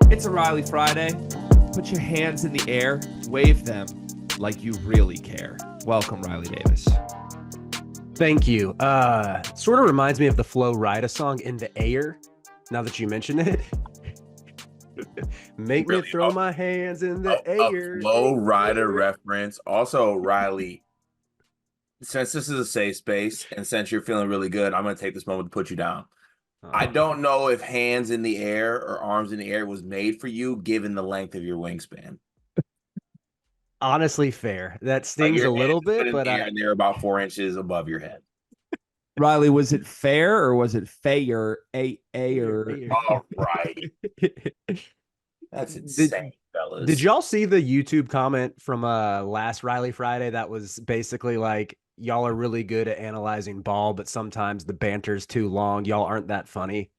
It's a Riley Friday. Put your hands in the air, wave them like you really care. Welcome, Riley Davis. Thank you. Sort of reminds me of the Flo Rida song "In the Air." Now that you mention it, make me throw my hands in the air. A Flo Rida reference. Also, Riley, since this is a safe space and since you're feeling really good, I'm going to take this moment to put you down. I don't know if hands in the air or arms in the air was made for you, given the length of your wingspan. Honestly, fair. That stings a little bit, but and they're about 4 inches above your head. Riley, was it fair or was it fair? All right. That's insane, fellas. Did y'all see the YouTube comment from last Riley Friday that was basically like, y'all are really good at analyzing ball, but sometimes the banter's too long. Y'all aren't that funny.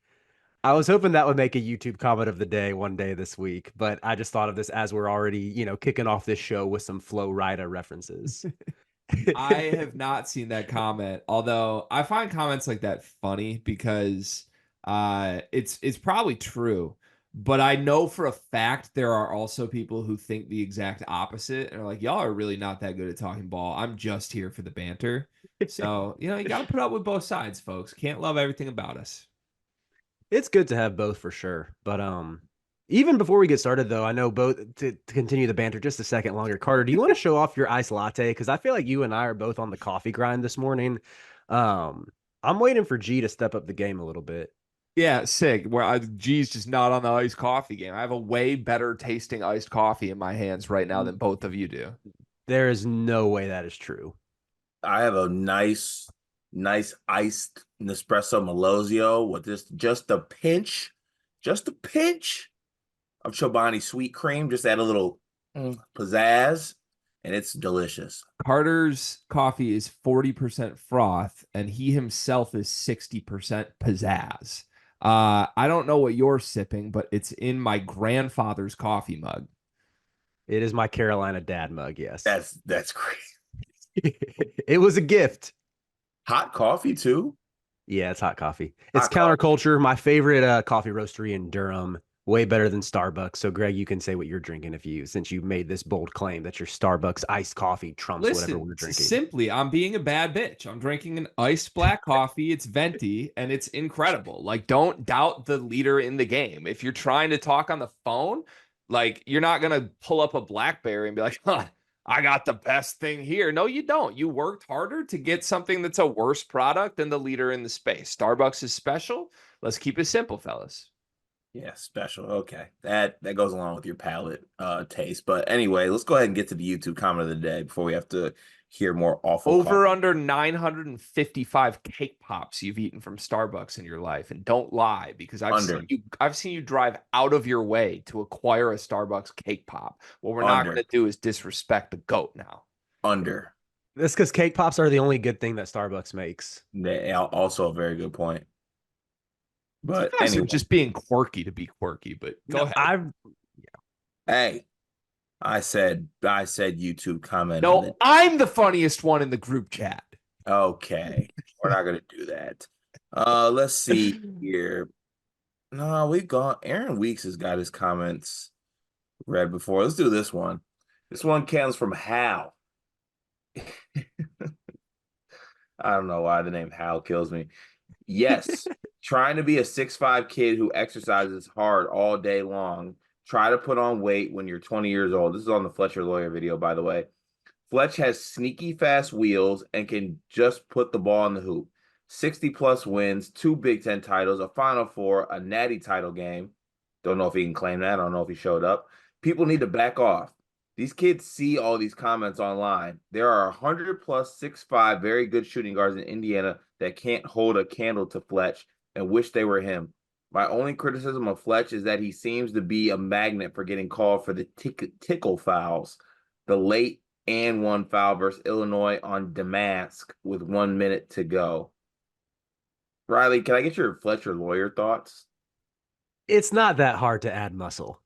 I was hoping that would make a YouTube comment of the day one day this week, but I just thought of this as we're already, kicking off this show with some Flo Rida references. I have not seen that comment, although I find comments like that funny because it's probably true. But I know for a fact there are also people who think the exact opposite and are like, y'all are really not that good at talking ball. I'm just here for the banter. So, you got to put up with both sides, folks. Can't love everything about us. It's good to have both for sure. But even before we get started, though, I know both to continue the banter just a second longer. Carter, do you want to show off your iced latte? Because I feel like you and I are both on the coffee grind this morning. I'm waiting for G to step up the game a little bit. Yeah, sick. G's just not on the iced coffee game. I have a way better tasting iced coffee in my hands right now than both of you do. There is no way that is true. I have a nice iced Nespresso Melozio with just a pinch of Chobani sweet cream. Just add a little pizzazz, and it's delicious. Carter's coffee is 40% froth, and he himself is 60% pizzazz. I don't know what you're sipping, but it's in my grandfather's coffee mug. It is my Carolina dad mug, yes. That's great. It was a gift. Hot coffee, too? Yeah, it's hot coffee. It's Counterculture, my favorite coffee roastery in Durham. Way better than Starbucks. So, Greg, you can say what you're drinking since you made this bold claim that your Starbucks iced coffee trumps whatever we're drinking. Simply, I'm being a bad bitch. I'm drinking an iced black coffee. It's venti, and it's incredible. Like, don't doubt the leader in the game. If you're trying to talk on the phone, like, you're not going to pull up a BlackBerry and be like, I got the best thing here. No, you don't. You worked harder to get something that's a worse product than the leader in the space. Starbucks is special. Let's keep it simple, fellas. Yeah, special. Okay. That goes along with your palate taste. But anyway, let's go ahead and get to the YouTube comment of the day before we have to hear more awful under 955 cake pops you've eaten from Starbucks in your life. And don't lie, because I've seen you drive out of your way to acquire a Starbucks cake pop. What we're not going to do is disrespect the GOAT now. Under. That's because cake pops are the only good thing that Starbucks makes. Also a very good point. But anyway, just being quirky to be quirky. But go ahead. Hey, I said YouTube comment. No, I'm the funniest one in the group chat. Okay, we're not gonna do that. Let's see here. No, we've gone. Aaron Weeks has got his comments read before. Let's do this one. This one comes from Hal. I don't know why the name Hal kills me. Yes, trying to be a 6'5" kid who exercises hard all day long. Try to put on weight when you're 20 years old. This is on the Fletcher Lawyer video, by the way. Fletch has sneaky fast wheels and can just put the ball in the hoop. 60-plus wins, 2 Big Ten titles, a Final Four, a Natty title game. Don't know if he can claim that. I don't know if he showed up. People need to back off. These kids see all these comments online. There are 100-plus 6'5" very good shooting guards in Indiana that can't hold a candle to Fletch and wish they were him. My only criticism of Fletch is that he seems to be a magnet for getting called for the tickle fouls. The late and one foul versus Illinois on Damask with 1 minute to go. Riley, can I get your Fletcher Lawyer thoughts? It's not that hard to add muscle.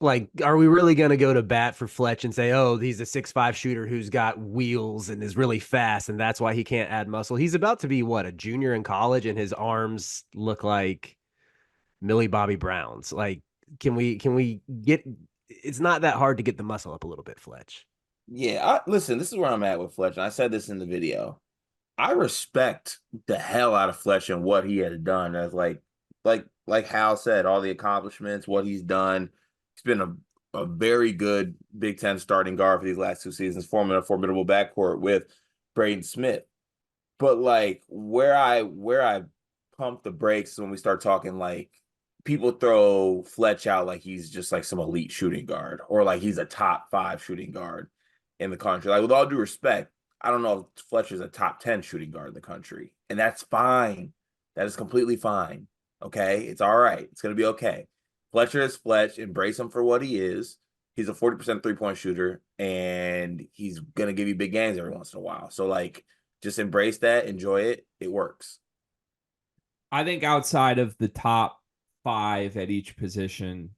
Like, are we really going to go to bat for Fletch and say, oh, he's a 6'5" shooter who's got wheels and is really fast, and that's why he can't add muscle? He's about to be, what, a junior in college, and his arms look like Millie Bobby Brown's. Like, can we get it's not that hard to get the muscle up a little bit, Fletch. Yeah, listen, this is where I'm at with Fletcher. I said this in the video. I respect the hell out of Fletcher and what he has done. As like Hal said, all the accomplishments, what he's done. He's been a very good Big Ten starting guard for these last 2 seasons, forming a formidable backcourt with Braden Smith. But like where I pump the brakes when we start talking, like people throw Fletch out like he's just like some elite shooting guard or like he's a top 5 shooting guard in the country. Like, with all due respect, I don't know if Fletcher's a top 10 shooting guard in the country, and that's fine. That is completely fine. Okay, it's all right. It's gonna be okay. Fletcher is Fletch. Embrace him for what he is. He's a 40% 3-point shooter, and he's gonna give you big games every once in a while. So like, just embrace that, enjoy it. It works. I think outside of the top 5 at each position,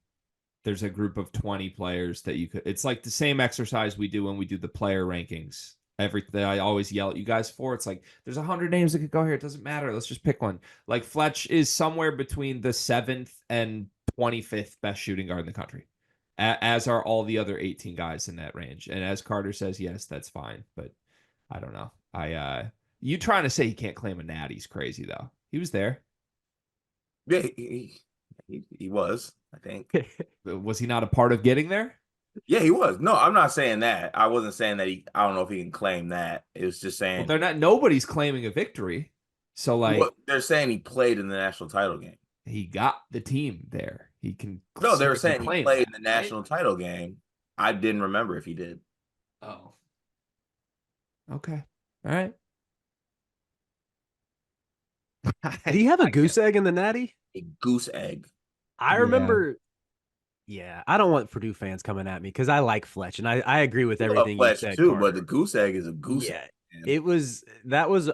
there's a group of 20 players that you could. It's like the same exercise we do when we do the player rankings. Everything I always yell at you guys for. It's like there's 100 names that could go here. It doesn't matter. Let's just pick one. Like Fletch is somewhere between the 7th and 25th best shooting guard in the country, as are all the other 18 guys in that range. And as Carter says, yes, that's fine. But I don't know. You trying to say he can't claim a natty's crazy though. He was there. Yeah, he was, I think. Was he not a part of getting there? Yeah, he was. No, I'm not saying that. I wasn't saying that I don't know if he can claim that. It was just saying. Well, they're not. Nobody's claiming a victory. So like, they're saying he played in the national title game. he got the team there. He can. No, they were saying he played in the right? national title game. I didn't remember if he did. Oh. Okay. All right. Did he have a goose egg in the natty? A goose egg. I remember. Yeah, I don't want Purdue fans coming at me because I like Fletch, and I agree with everything you said too. Carter. But the goose egg is a goose egg. It was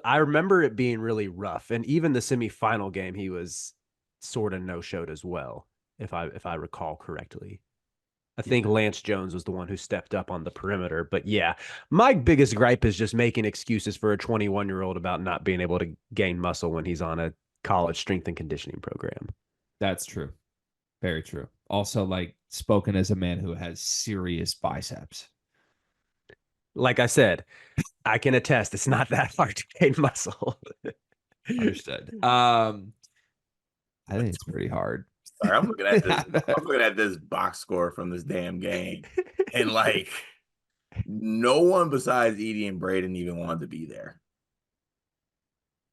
I remember it being really rough, and even the semifinal game he was sort of no-showed as well, if I recall correctly. I think Lance Jones was the one who stepped up on the perimeter. But yeah, my biggest gripe is just making excuses for a 21-year-old about not being able to gain muscle when he's on a college strength and conditioning program. That's true. Very true. Also, like, spoken as a man who has serious biceps. Like I said, I can attest it's not that hard to gain muscle. Understood. I think it's pretty hard. Sorry, I'm looking at this. I'm looking at this box score from this damn game, and like, no one besides Edie and Braden even wanted to be there.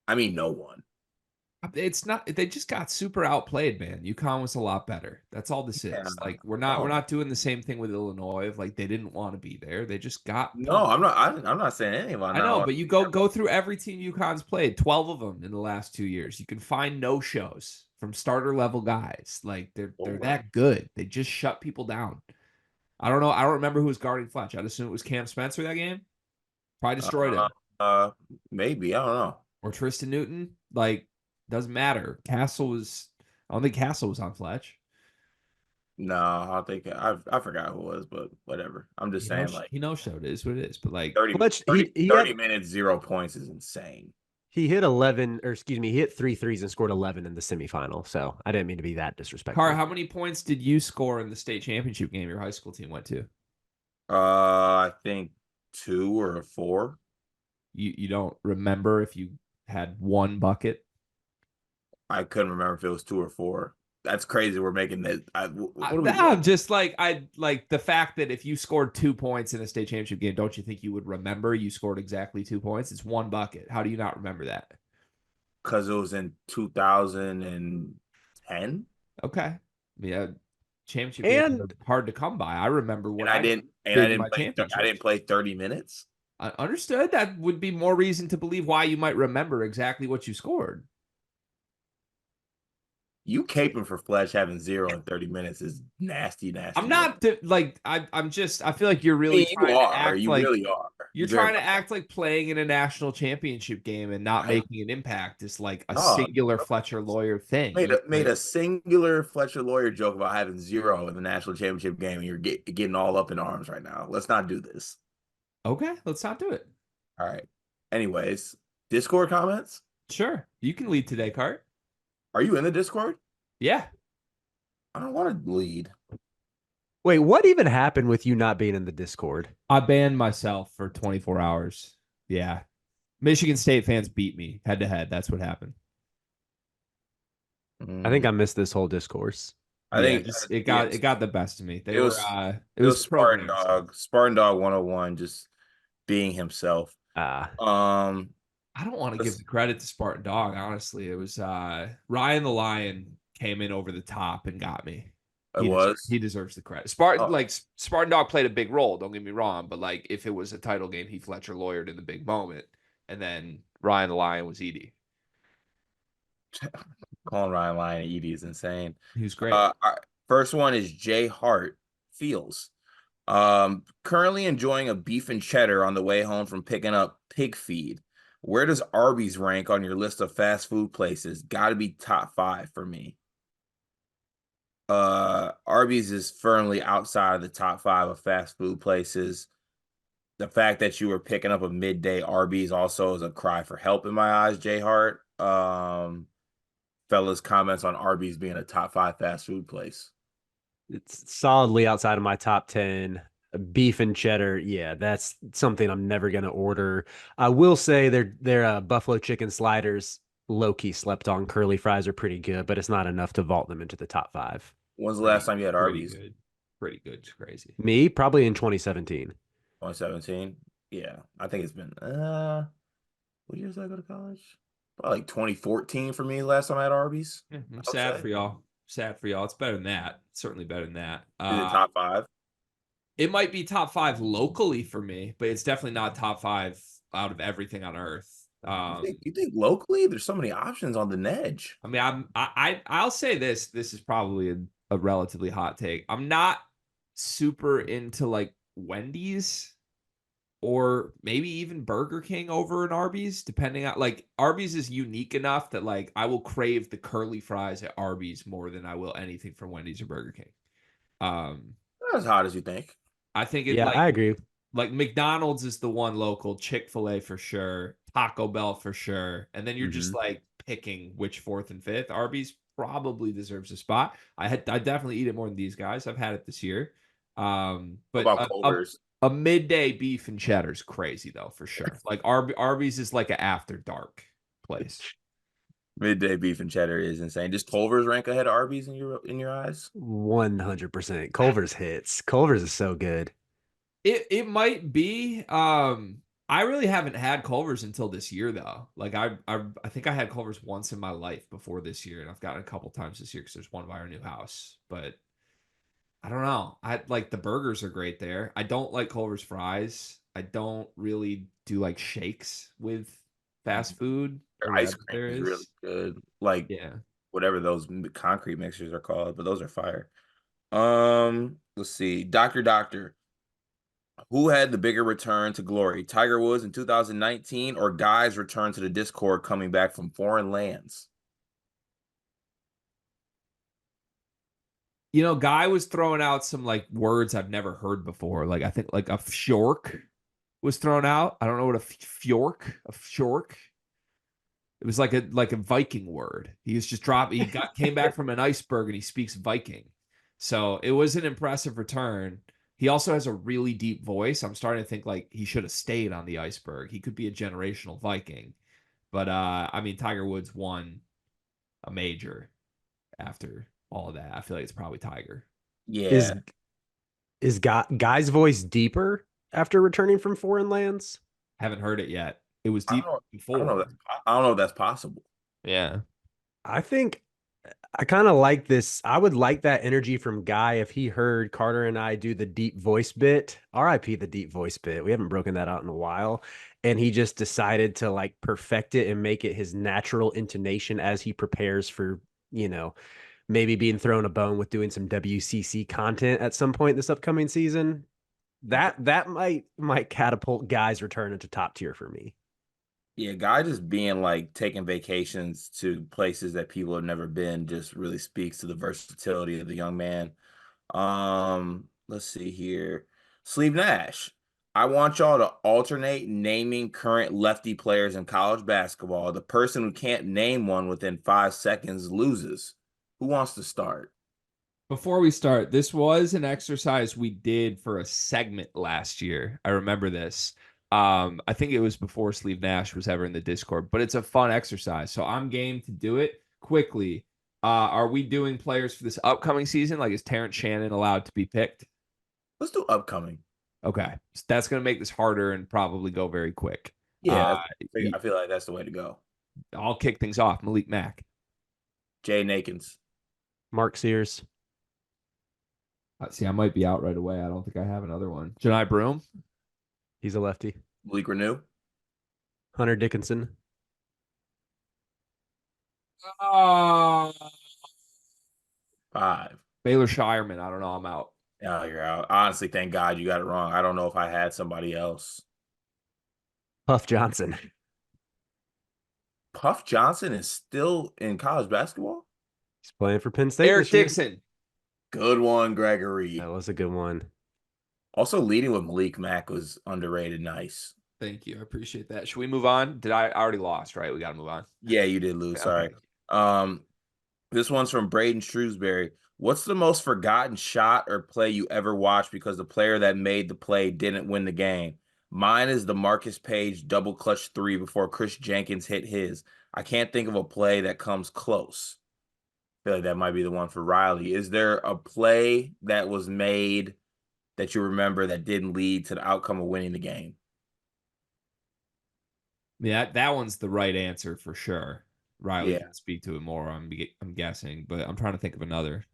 I mean, no one. It's not. They just got super outplayed, man. UConn was a lot better. That's all this is. Like, we're not doing the same thing with Illinois. Of like, they didn't want to be there. They just got. No, I'm not. I'm not saying anything. I know, but you go through every team UConn's played. 12 of them in the last 2 years. You can find no shows from starter level guys. Like they're that good. They just shut people down. I don't know. I don't remember who was guarding Fletch. I'd assume it was Cam Spencer that game. Probably destroyed him. Maybe, I don't know. Or Tristan Newton. Like, doesn't matter. I don't think Castle was on Fletch. No, I think I forgot who it was, but whatever. I'm just saying, like, he no-showed. It is what it is. But like 30 minutes, 0 points is insane. He hit 11, or excuse me, he hit 3 threes and scored 11 in the semifinal. So I didn't mean to be that disrespectful. Car, how many points did you score in the state championship game your high school team went to? I think 2 or 4. You don't remember if you had 1 bucket? I couldn't remember if it was 2 or 4. That's crazy. We're making this. I'm just like, I like the fact that if you scored 2 points in a state championship game, don't you think you would remember you scored exactly 2 points? It's 1 bucket. How do you not remember that? Because it was in 2010. Okay. Yeah. Championship games are hard to come by. I remember when I didn't play 30 minutes. I understood. That would be more reason to believe why you might remember exactly what you scored. You caping for Fletch having 0 in 30 minutes is nasty, nasty. I'm not like I'm just I feel like you're I really mean, you trying to are. act You like really are. you're You very trying to much act like playing in a national championship game and not are. making an impact is like a Dog. singular Fletcher Lawyer thing. Made a singular Fletcher Lawyer joke about having 0 in the national championship game, and you're getting all up in arms right now. Let's not do this. Okay, let's not do it. All right. Anyways, Discord comments. Sure. You can lead today, Cart. Are you in the Discord? Yeah. I don't want to lead. Wait, what even happened with you not being in the Discord? I banned myself for 24 hours. Yeah. Michigan State fans beat me head to head. That's what happened. I think I missed this whole discourse. I think it got the best of me. It was Spartan programs. Dog. Spartan Dog 101 just being himself. I don't want to give the credit to Spartan Dog, honestly. It was Ryan the Lion came in over the top and got me. He deserves the credit. Spartan Dog played a big role, don't get me wrong, but like if it was a title game, he Fletcher lawyered in the big moment, and then Ryan the Lion was Edie. Calling Ryan Lion Edie is insane. He was great. First one is Jay Hart Feels. Currently enjoying a beef and cheddar on the way home from picking up pig feed. Where does Arby's rank on your list of fast food places? Got to be top 5 for me. Arby's is firmly outside of the top 5 of fast food places. The fact that you were picking up a midday Arby's also is a cry for help in my eyes, Jay Hart. Fellas, comments on Arby's being a top 5 fast food place. It's solidly outside of my top 10. Beef and cheddar, yeah, that's something I'm never gonna order. I will say their buffalo chicken sliders, low-key slept on. Curly fries are pretty good, but it's not enough to vault them into the top 5. When's the last time you had Arby's? Pretty good. It's crazy. Me, probably in 2017. 2017? Yeah, I think it's been what years did I go to college? Probably like 2014 for me. Last time I had Arby's. Yeah, I'm sad for y'all. Sad for y'all. It's better than that. Certainly better than that. Is it top 5? It might be top 5 locally for me, but it's definitely not top 5 out of everything on earth. You think locally? There's so many options on the Nedge. I mean, I'll say this. This is probably a relatively hot take. I'm not super into like Wendy's or maybe even Burger King over an Arby's, depending on like Arby's is unique enough that like I will crave the curly fries at Arby's more than I will anything from Wendy's or Burger King. Not as hot as you think. I think I agree. Like McDonald's is the one local, Chick-fil-A for sure, Taco Bell for sure, and then you're just like picking which 4th and 5th. Arby's probably deserves a spot. I definitely eat it more than these guys. I've had it this year. But about Culver's? A midday beef and cheddar is crazy though, for sure. Like Arby's is like an after dark place. Midday beef and cheddar is insane. Does Culver's rank ahead of Arby's in your eyes? 100%. Culver's hits. Culver's is so good. It might be. I really haven't had Culver's until this year though. Like I think I had Culver's once in my life before this year, and I've gotten a couple times this year because there's one by our new house. But I don't know. I like the burgers are great there. I don't like Culver's fries. I don't really do like shakes with fast food. Their ice cream is really good. Like whatever those concrete mixers are called, but those are fire. Let's see. Doctor. Who had the bigger return to glory? Tiger Woods in 2019 or Guy's return to the Discord coming back from foreign lands? You know, Guy was throwing out some like words I've never heard before. Like I think like a fjork was thrown out. I don't know what a fjork. It was like a Viking word. He was just came back from an iceberg and he speaks Viking. So it was an impressive return. He also has a really deep voice. I'm starting to think like he should have stayed on the iceberg. He could be a generational Viking. But I mean, Tiger Woods won a major after all of that. I feel like it's probably Tiger. Yeah. Is Guy's voice deeper after returning from foreign lands? Haven't heard it yet. It was deep before. I don't know if that's possible. Yeah. I think I kind of like this. I would like that energy from Guy if he heard Carter and I do the deep voice bit. RIP the deep voice bit. We haven't broken that out in a while. And he just decided to like perfect it and make it his natural intonation as he prepares for maybe being thrown a bone with doing some WCC content at some point this upcoming season. That might catapult Guy's return into top tier for me. Yeah, Guy just being like taking vacations to places that people have never been just really speaks to the versatility of the young man. Let's see here. Sleeve Nash. I want y'all to alternate naming current lefty players in college basketball. The person who can't name one within 5 seconds loses. Who wants to start? Before we start, this was an exercise we did for a segment last year. I remember this. I think it was before Sleeve Nash was ever in the Discord, but it's a fun exercise. So I'm game to do it quickly. Are we doing players for this upcoming season? Like, is Terrence Shannon allowed to be picked? Let's do upcoming. Okay. So that's going to make this harder and probably go very quick. Yeah, I feel like that's the way to go. I'll kick things off. Malik Mack. Jay Nakins. Mark Sears. See, I might be out right away. I don't think I have another one. Janai Broom. He's a lefty. Malik Renew. Hunter Dickinson. Uh, 5. Baylor Shireman. I don't know. I'm out. Oh, you're out. Honestly, thank God you got it wrong. I don't know if I had somebody else. Puff Johnson. Puff Johnson is still in college basketball? He's playing for Penn State. Eric Dixon. Good one, Gregory. That was a good one. Also, leading with Malik Mack was underrated. Nice. Thank you. I appreciate that. Should we move on? I already lost, right? We got to move on. Yeah, you did lose. Sorry. This one's from Braden Shrewsbury. What's the most forgotten shot or play you ever watched because the player that made the play didn't win the game? Mine is the Marcus Page double clutch 3 before Chris Jenkins hit his. I can't think of a play that comes close. I feel like that might be the one for Riley. Is there a play that was made that you remember that didn't lead to the outcome of winning the game? Yeah, that one's the right answer for sure. Riley Yeah. can speak to it more. I'm guessing, but I'm trying to think of another.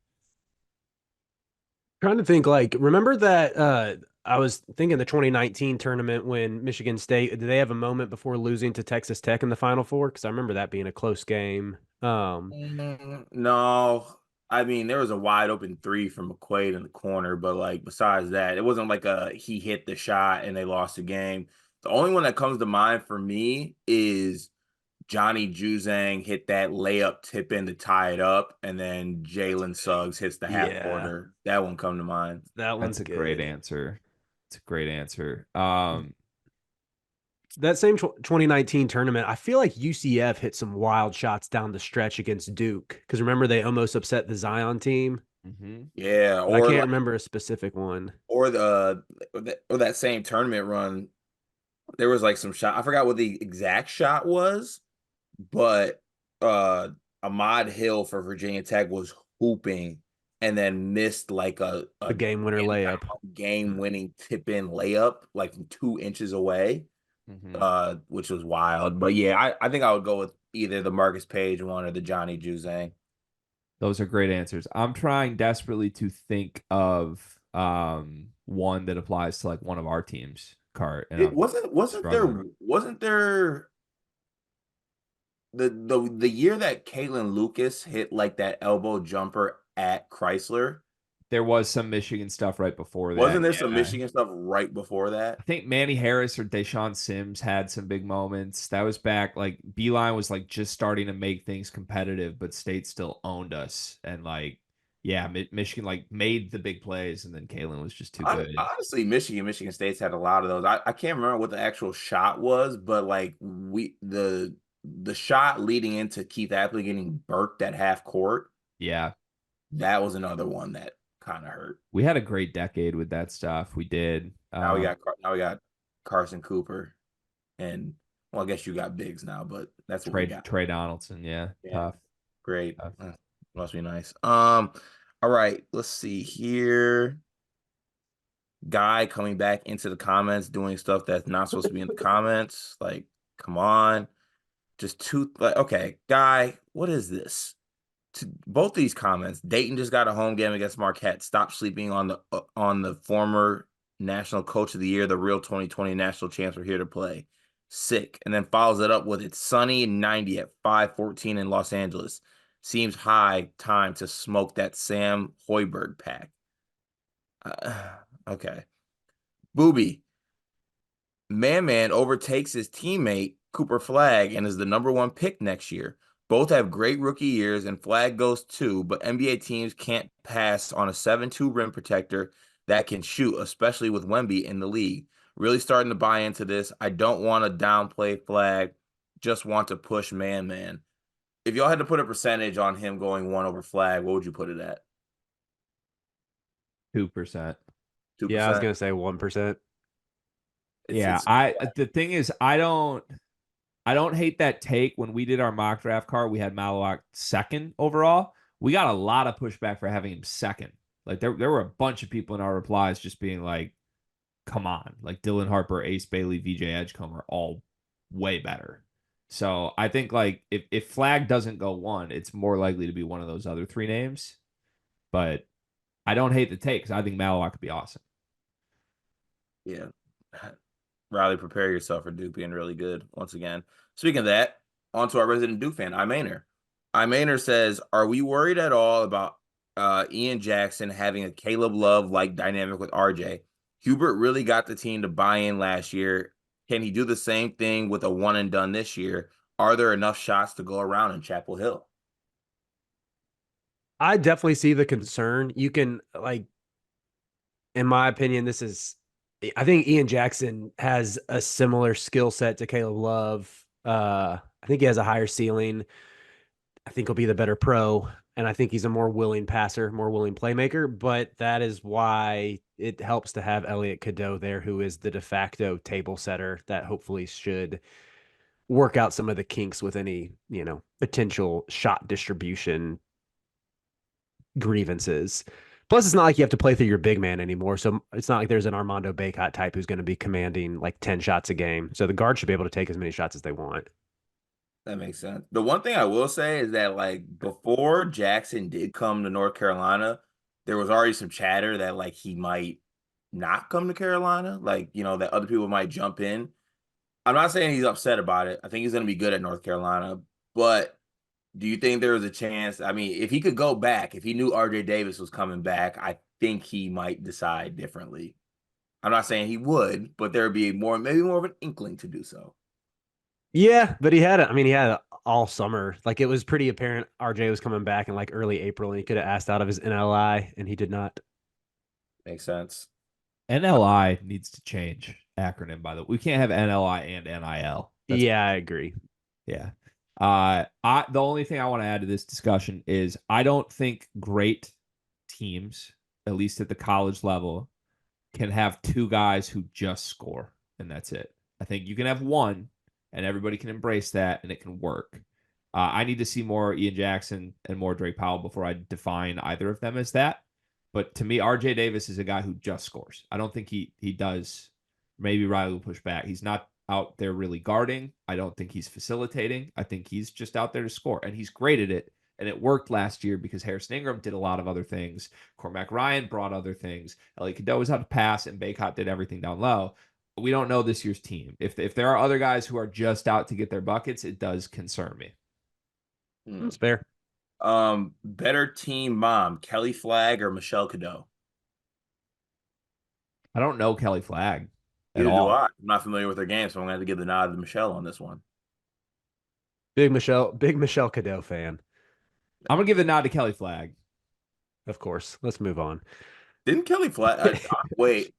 Trying to think, like, remember that I was thinking the 2019 tournament when Michigan State, did they have a moment before losing to Texas Tech in the Final Four? Because I remember that being a close game. No, I mean there was a wide open 3 from McQuaid in the corner, but like besides that, it wasn't like he hit the shot and they lost the game. The only one that comes to mind for me is Johnny Juzang hit that layup tip in to tie it up, and then Jalen Suggs hits the half quarter. That one come to mind. That's a great answer. It's a great answer. That same 2019 tournament, I feel like UCF hit some wild shots down the stretch against Duke. Because remember, they almost upset the Zion team. Mm-hmm. Yeah, or I can't remember a specific one. Or that same tournament run, there was like some shot. I forgot what the exact shot was, but Ahmad Hill for Virginia Tech was hooping and then missed like a game winner layup, game winning tip in layup, like from 2 inches away. Which was wild. But yeah, I think I would go with either the Marcus Page one or the Johnny Juzang. Those are great answers. I'm trying desperately to think of one that applies to like one of our teams. Wasn't there the year that Caitlin Lucas hit like that elbow jumper at Chrysler? There was some Michigan stuff right before that. Wasn't there some Michigan stuff right before that? I think Manny Harris or Deshaun Sims had some big moments. That was back, like, Beeline was like just starting to make things competitive, but State still owned us. And like, yeah, Michigan like made the big plays, and then Kalen was just too good. Honestly, Michigan State's had a lot of those. I can't remember what the actual shot was, but like the shot leading into Keith Apley getting burked at half court. Yeah. That was another one that kind of hurt. We had a great decade with that stuff. We did. Now we got Carson Cooper, and well, I guess you got Biggs now, but that's what we got. Trey Donaldson, yeah. Tough. Great. Tough. Must be nice. All right, let's see here. Guy coming back into the comments, doing stuff that's not supposed to be in the comments. Like, come on. Okay, Guy, what is this? To both these comments, Dayton just got a home game against Marquette. Stop sleeping on the former national coach of the year, the real 2020 national champs are here to play. Sick. And then follows it up with it's sunny and 90 at 5:14 in Los Angeles. Seems high time to smoke that Sam Hoiberg pack. Okay. Booby. Man overtakes his teammate Cooper Flag and is the #1 pick next year. Both have great rookie years, and Flag goes too, but NBA teams can't pass on a 7'2" rim protector that can shoot, especially with Wemby in the league. Really starting to buy into this. I don't want to downplay Flag, just want to push Man. If y'all had to put a percentage on him going 1 over Flag, what would you put it at? 2%. 2%? Yeah, I was gonna say 1%. Yeah, the thing is, I don't hate that take. When we did our mock draft card, we had Malloy second overall. We got a lot of pushback for having him second. Like there were a bunch of people in our replies just being like, come on, like Dylan Harper, Ace Bailey, VJ Edgecombe are all way better. So I think like if Flag doesn't go 1, it's more likely to be one of those other 3 names. But I don't hate the take because I think Malloy could be awesome. Yeah. Riley, prepare yourself for Duke being really good once again. Speaking of that, on to our resident Duke fan, Maynard. Maynard says, are we worried at all about Ian Jackson having a Caleb Love-like dynamic with RJ? Hubert really got the team to buy in last year. Can he do the same thing with a one and done this year? Are there enough shots to go around in Chapel Hill? I definitely see the concern. You can, like, in my opinion, I think Ian Jackson has a similar skill set to Caleb Love. I think he has a higher ceiling. I think he'll be the better pro, and I think he's a more willing passer, more willing playmaker. But that is why it helps to have Elliot Cadeau there, who is the de facto table setter that hopefully should work out some of the kinks with any, potential shot distribution grievances. Plus, it's not like you have to play through your big man anymore. So it's not like there's an Armando Bacot type who's going to be commanding like 10 shots a game. So the guard should be able to take as many shots as they want. That makes sense. The one thing I will say is that, like, before Jackson did come to North Carolina, there was already some chatter that, like, he might not come to Carolina, like, that other people might jump in. I'm not saying he's upset about it. I think he's going to be good at North Carolina, but do you think there was a chance? I mean, if he could go back, if he knew RJ Davis was coming back, I think he might decide differently. I'm not saying he would, but there would be maybe more of an inkling to do so. Yeah, but he had it all summer. Like it was pretty apparent RJ was coming back in like early April and he could have asked out of his NLI and he did not. Makes sense. NLI needs to change acronym, by the way. We can't have NLI and NIL. Yeah, I agree. Yeah. The only thing I want to add to this discussion is I don't think great teams, at least at the college level, can have 2 guys who just score and that's it. I think you can have one and everybody can embrace that and it can work. I need to see more Ian Jackson and more Drake Powell before I define either of them as that. But to me, RJ Davis is a guy who just scores. I don't think he does. Maybe Riley will push back. He's not out there really guarding. I don't think he's facilitating. I think he's just out there to score, and he's great at it. And it worked last year because Harrison Ingram did a lot of other things. Cormac Ryan brought other things. Elliot Cadeau was out to pass, and Bacot did everything down low. We don't know this year's team. If there are other guys who are just out to get their buckets, it does concern me. That's fair. Better team mom, Kelly Flagg or Michelle Cadeau? I don't know Kelly Flagg at Neither all. do I. I'm not familiar with her game, so I'm going to have to give the nod to Michelle on this one. Big Michelle Cadeau fan. I'm going to give the nod to Kelly Flagg. Of course. Let's move on. Didn't Kelly Flagg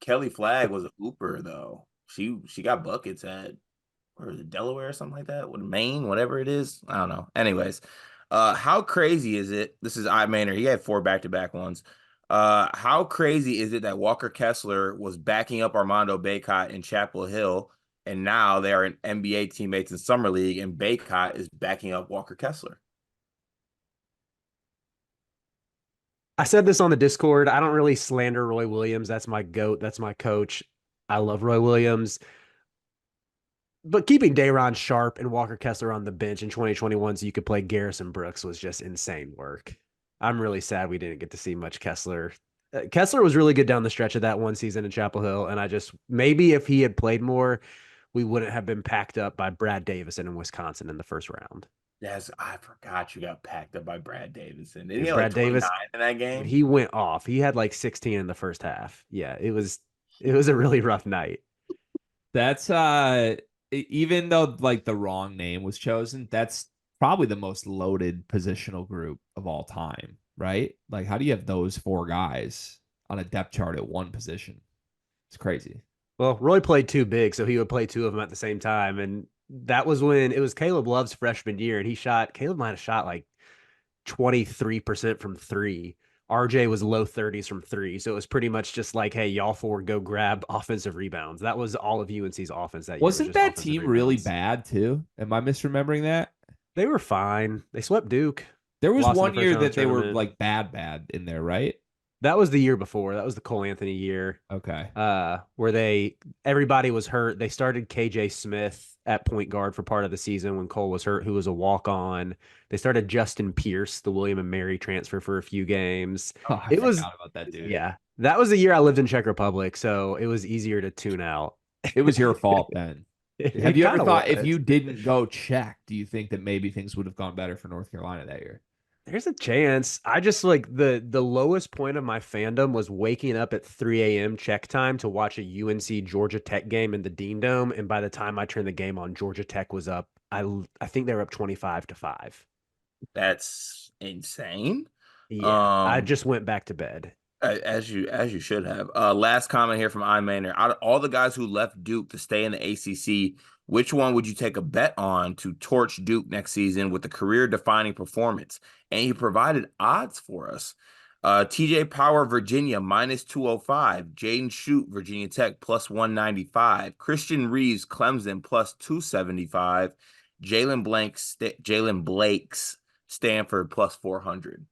Kelly Flagg was a hooper though. She got buckets at where is it, Delaware or something like that? With Maine, whatever it is. I don't know. Anyways, how crazy is it? This is Maynard. He had 4 back-to-back ones. How crazy is it that Walker Kessler was backing up Armando Bacot in Chapel Hill, and now they are NBA teammates in Summer League, and Bacot is backing up Walker Kessler? I said this on the Discord. I don't really slander Roy Williams. That's my GOAT. That's my coach. I love Roy Williams. But keeping Day'Ron Sharp and Walker Kessler on the bench in 2021 so you could play Garrison Brooks was just insane work. I'm really sad we didn't get to see much Kessler. Kessler was really good down the stretch of that one season in Chapel Hill, and maybe if he had played more, we wouldn't have been packed up by Brad Davison in Wisconsin in the first round. Yes, I forgot you got packed up by Brad Davidson. Didn't he Dude, have like Brad 29 Davis, in that dude, game? he went off. He had like 16 in the first half. Yeah, it was a really rough night. That's even though like the wrong name was chosen, that's probably the most loaded positional group of all time, right? Like how do you have those four guys on a depth chart at one position? It's crazy. Well, Roy played two big, so he would play two of them at the same time. And that was when it was Caleb Love's freshman year, and Caleb might have shot like 23% from three. RJ was low 30s from three. So it was pretty much just like, hey, y'all four go grab offensive rebounds. That was all of UNC's offense that year, was Wasn't just that offensive team really rebounds. bad too? Am I misremembering that? They were fine. They swept Duke, There was lost in the one first year round of that the they were tournament. like bad in there, right? That was the year before. That was the Cole Anthony year. Okay. Where everybody was hurt. They started KJ Smith at point guard for part of the season when Cole was hurt, who was a walk on. They started Justin Pierce, the William and Mary transfer, for a few games. Oh, I It was, forgot about that dude. yeah, that was the year I lived in Czech Republic, so it was easier to tune out. It was your fault then. Have It you ever kind of thought if was. you didn't go check, do you think that maybe things would have gone better for North Carolina that year? There's a chance. I just like the lowest point of my fandom was waking up at 3 a.m. Czech time to watch a UNC Georgia Tech game in the Dean Dome, and by the time I turned the game on, Georgia Tech was up. I think they were up 25-5. That's insane. Yeah, I Um, just went back to bed. as you should have. Last comment here from iManor. Out of all the guys who left Duke to stay in the ACC, which one would you take a bet on to torch Duke next season with a career-defining performance? And he provided odds for us. TJ Power, Virginia, minus 205. Jaden Shute, Virginia Tech, plus 195. Christian Reeves, Clemson, plus 275. Jalen Blake's Stanford, plus 400.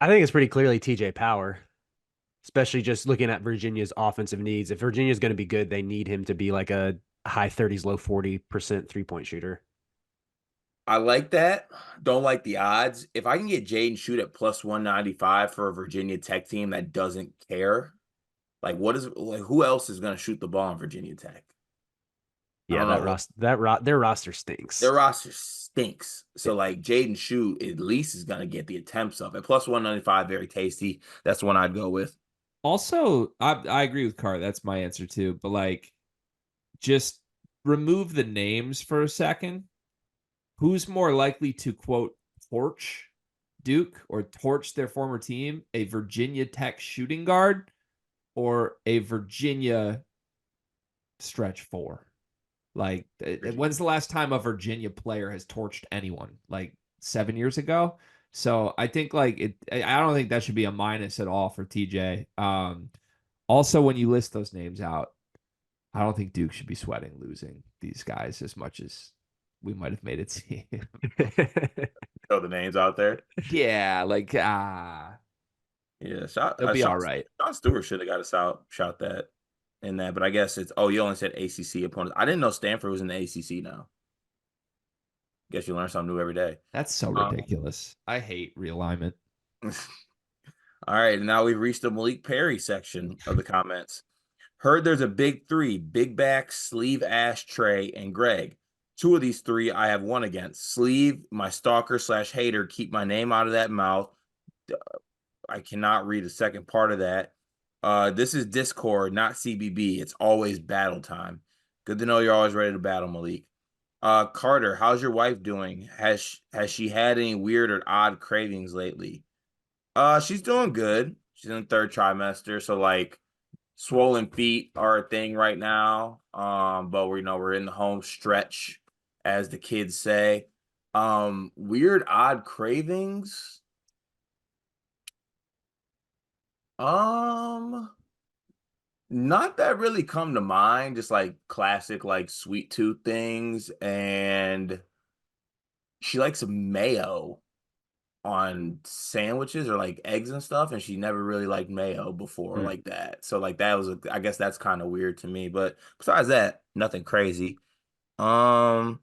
I think it's pretty clearly TJ Power, especially just looking at Virginia's offensive needs. If Virginia's going to be good, they need him to be like a high 30s, low 40% 3-point shooter. I like that. Don't like the odds. If I can get Jaden Shoot at plus 195 for a Virginia Tech team that doesn't care, who else is going to shoot the ball in Virginia Tech? I Yeah, don't know. their roster Their stinks. roster stinks. Yeah. So like Jaden Shoot at least is going to get the attempts of it. Plus 195, very tasty. That's one I'd go with. Also, I agree with Carr. That's my answer too. But like, just remove the names for a second. Who's more likely to quote torch Duke or torch their former team? A Virginia Tech shooting guard or a Virginia stretch four? Like, when's the last time a Virginia player has torched anyone? Like 7 years ago. So I think like it. I don't think that should be a minus at all for TJ. Also, when you list those names out, I don't think Duke should be sweating losing these guys as much as we might have made it seem. Throw the names out there. Yeah, like Yeah, they'll be all right. Sean Stewart should have got us out, shout that in that. But I guess you only said ACC opponents. I didn't know Stanford was in the ACC now. Guess you learn something new every day. That's so ridiculous. I hate realignment. All right, now we've reached the Malik Perry section of the comments. Heard there's a big three: Big Back, Sleeve, Ash, Trey, and Greg. Two of these three I have one against. Sleeve, my stalker / hater, keep my name out of that mouth. I cannot read the second part of that. This is Discord, not CBB. It's always battle time. Good to know you're always ready to battle, Malik. Carter, how's your wife doing? Has she had any weird or odd cravings lately? She's doing good. She's in the third trimester, so like swollen feet are a thing right now. But we're in the home stretch, as the kids say. Weird, odd cravings. Not that really come to mind. Just like classic, like sweet tooth things, and she likes mayo on sandwiches or like eggs and stuff, and she never really liked mayo before like that. So like that was I guess that's kind of weird to me. But besides that, nothing crazy. Um,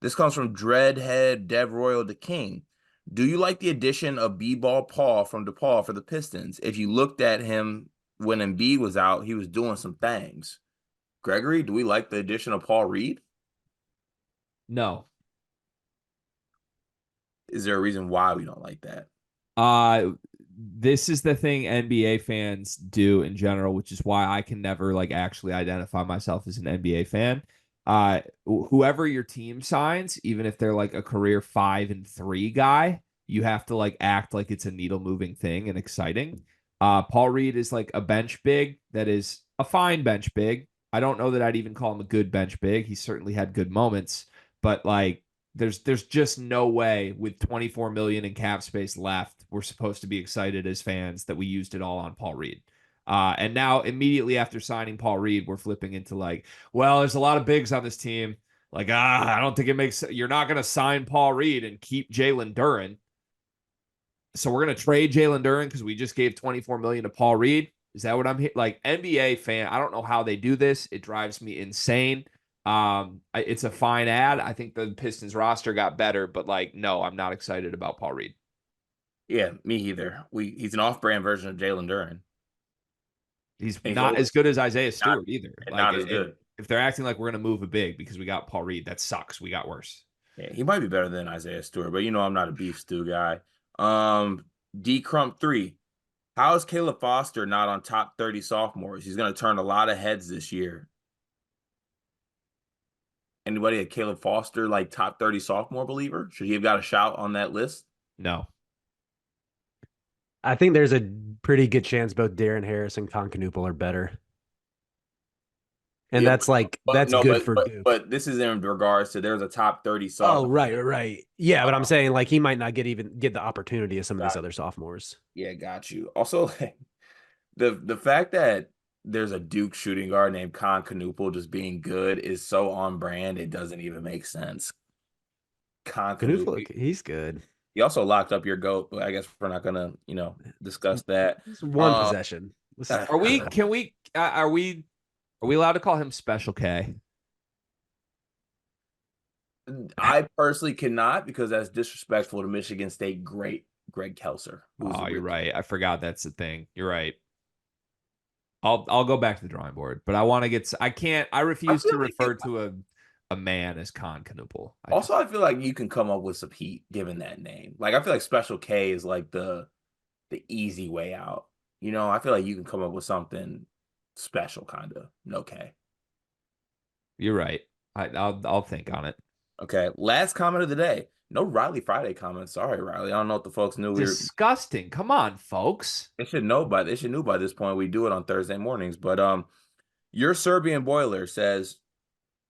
this comes from Dreadhead Dev Royal the King. Do you like the addition of B-Ball Paul from DePaul for the Pistons? If you looked at him when Embiid was out, he was doing some things. Gregory, do we like the addition of Paul Reed? No. Is there a reason why we don't like that? This is the thing NBA fans do in general, which is why I can never like actually identify myself as an NBA fan. Whoever your team signs, even if they're like a career 5-3 guy, you have to like act like it's a needle moving thing and exciting. Paul Reed is like a bench big that is a fine bench big. I don't know that I'd even call him a good bench big. He certainly had good moments, but like there's just no way with 24 million in cap space left we're supposed to be excited as fans that we used it all on Paul Reed. And now immediately after signing Paul Reed, we're flipping into like, well, there's a lot of bigs on this team. Like, I don't think it makes, you're not going to sign Paul Reed and keep Jalen Duren. So we're going to trade Jalen Duren because we just gave 24 million to Paul Reed. Is that what I'm like? NBA fan, I don't know how they do this. It drives me insane. It's a fine ad. I think the Pistons roster got better, but like, no, I'm not excited about Paul Reed. Yeah, me either. He's an off-brand version of Jalen Duren. He's not as good as Isaiah Stewart either. Like, not as good. If they're acting like we're going to move a big because we got Paul Reed, that sucks. We got worse. Yeah, he might be better than Isaiah Stewart, but I'm not a beef stew guy. D Crump 3. How is Caleb Foster not on top 30 sophomores? He's going to turn a lot of heads this year. Anybody at Caleb Foster, like top 30 sophomore believer? Should he have got a shout on that list? No. I think there's a pretty good chance both Darren Harris and Concanupal are better. And Yeah, that's like, that's no, good for Duke. But this is in regards to there's a top 30 sophomore. Oh, right. Yeah, but I'm saying like he might not get the opportunity of some of these other sophomores. Yeah, got you. Also, the fact that there's a Duke shooting guard named Concanupal just being good is so on brand, it doesn't even make sense. Concanupal, he's good. He also locked up your GOAT, but I guess we're not gonna, discuss that. It's one possession. Are we allowed to call him Special K? I personally cannot because that's disrespectful to Michigan State great Greg Kelser. Oh, you're right. I forgot that's the thing. You're right. I'll go back to the drawing board, but I refuse to refer to a man as Concanupal. I feel like you can come up with some heat given that name. Like I feel like Special K is like the easy way out. I feel like you can come up with something special, kind of. No K. You're right. I'll think on it. Okay. Last comment of the day. No Riley Friday comments. Sorry, Riley. I don't know if the folks knew. Disgusting. Come on, folks. They should know by this point. We do it on Thursday mornings. But your Serbian boiler says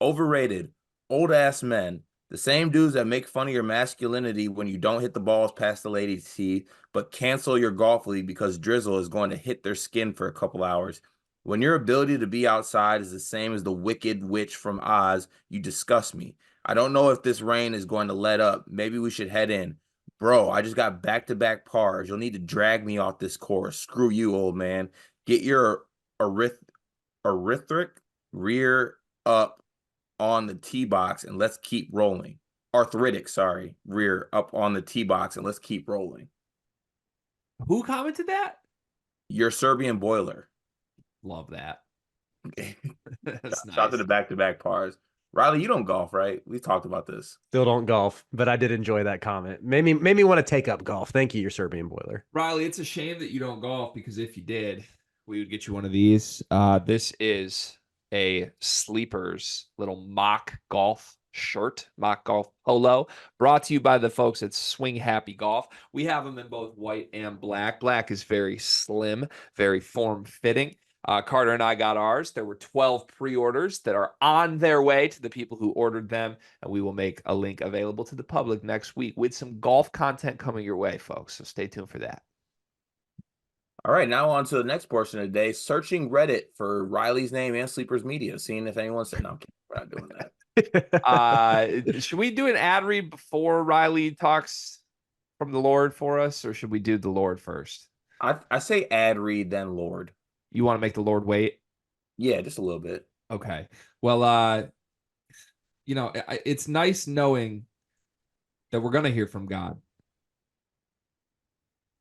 overrated, old ass men. The same dudes that make fun of your masculinity when you don't hit the balls past the ladies' tee, but cancel your golf league because drizzle is going to hit their skin for a couple hours. When your ability to be outside is the same as the wicked witch from Oz, you disgust me. I don't know if this rain is going to let up. Maybe we should head in. Bro, I just got back-to-back pars. You'll need to drag me off this course. Screw you, old man. Get your arithritic rear up on the tee box and let's keep rolling. Rear up on the tee box and let's keep rolling. Who commented that? Your Serbian boiler. Love that. Shout out to the back-to-back pars. Riley, you don't golf, right? We talked about this. Still don't golf, but I did enjoy that comment. Made me want to take up golf. Thank you, your Serbian boiler. Riley, it's a shame that you don't golf because if you did, we would get you one of these. This is a Sleepers little mock golf shirt, mock golf polo, brought to you by the folks at Swing Happy Golf. We have them in both white and black. Black is very slim, very form-fitting. Carter and I got ours. There were 12 pre-orders that are on their way to the people who ordered them, and we will make a link available to the public next week with some golf content coming your way, folks. So stay tuned for that. All right, now on to the next portion of the day, searching Reddit for Riley's name and Sleepers Media, seeing if anyone said, no, I'm kidding. We're not doing that. Should we do an ad read before Riley talks from the Lord for us, or should we do the Lord first? I say ad read, then Lord. You want to make the Lord wait? Yeah, just a little bit. Okay. Well, it's nice knowing that we're going to hear from God.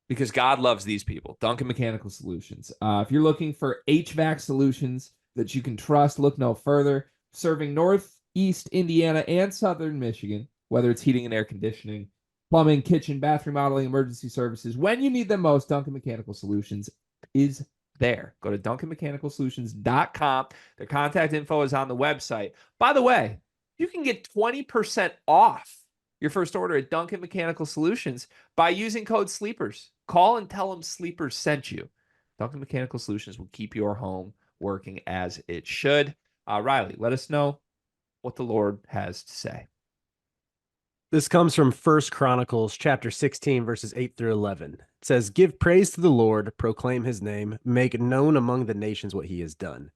Because God loves these people. Duncan Mechanical Solutions. If you're looking for HVAC solutions, that you can trust. Look no further. Serving Northeast Indiana and Southern Michigan, whether it's heating and air conditioning, plumbing, kitchen, bathroom remodeling, emergency services. When you need them most, Duncan Mechanical Solutions is there. Go to duncanmechanicalsolutions.com. Their contact info is on the website. By the way, you can get 20% off your first order at Duncan Mechanical Solutions by using code SLEEPERS. Call and tell them Sleepers sent you. Duncan Mechanical Solutions will keep your home working as it should. Riley, let us know what the Lord has to say. This comes from 1 Chronicles chapter 16, verses 8 through 11. It says, "Give praise to the Lord, proclaim his name, make known among the nations what he has done.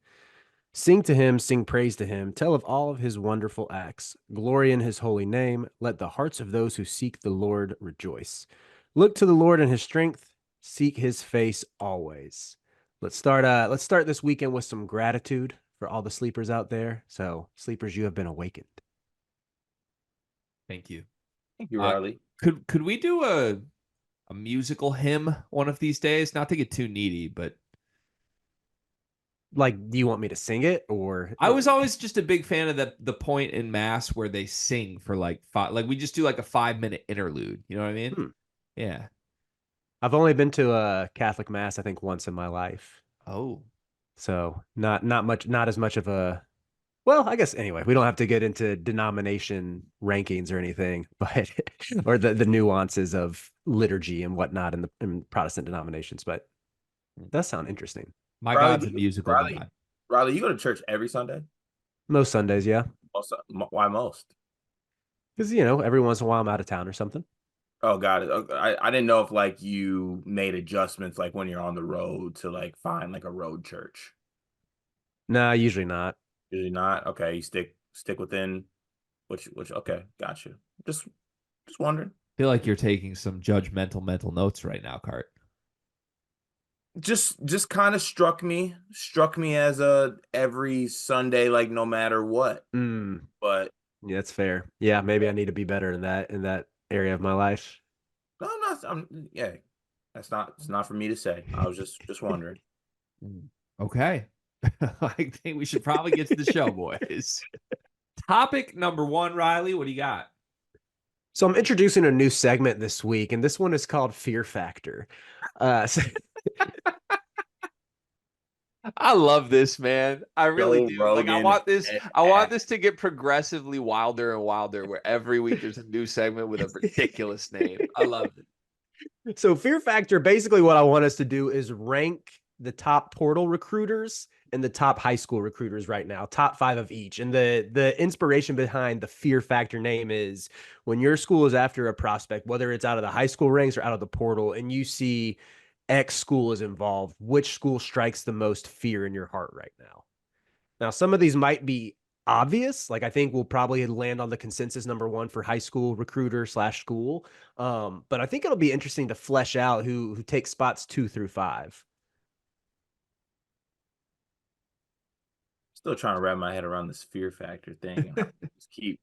Sing to him, sing praise to him, tell of all of his wonderful acts. Glory in his holy name. Let the hearts of those who seek the Lord rejoice. Look to the Lord in his strength, seek his face always." Let's start this weekend with some gratitude for all the sleepers out there. So, sleepers, you have been awakened. Thank you. Thank you, Riley. Could we do a musical hymn one of these days? Not to get too needy, but Like, do you want me to sing it, or I was always just a big fan of the point in mass where they sing for like we just do like a 5-minute interlude. You know what I mean? Yeah. I've only been to a Catholic mass, I think, once in my life. Oh, So not as much of a, well, I guess anyway, we don't have to get into denomination rankings or anything, but or the nuances of liturgy and whatnot in Protestant denominations, but it does sound interesting. my Riley, God's a musical God. Riley, you go to church every Sunday? Most Sundays, yeah. Why most? Because every once in a while I'm out of town or something. Oh, got it. Okay, I didn't know if like you made adjustments like when you're on the road to like find like a road church. Nah, usually not. Usually not. Okay, you stick within which okay, got you. Just wondering. I feel like you're taking some judgmental mental notes right now, Cart. Just kind of struck me as a every Sunday, like no matter what. But Yeah, that's fair. Yeah, maybe I need to be better in that area of my life. no, yeah, it's not for me to say. I was just wondering. Okay. I think we should probably get to the show, boys. Topic number 1, Riley, what do you got? So I'm introducing a new segment this week, and this one is called Fear Factor. I love this, man. I really do. Like, I want this to get progressively wilder and wilder, where every week there's a new segment with a ridiculous name. I love it. So Fear Factor, basically what I want us to do is rank the top portal recruiters and the top high school recruiters right now, top 5 of each. And the inspiration behind the Fear Factor name is when your school is after a prospect, whether it's out of the high school ranks or out of the portal, and you see X school is involved, which school strikes the most fear in your heart right now? Now, some of these might be obvious. Like, I think we'll probably land on the consensus number 1 for high school recruiter / school. But I think it'll be interesting to flesh out who takes spots 2 through 5. Still trying to wrap my head around this Fear Factor thing.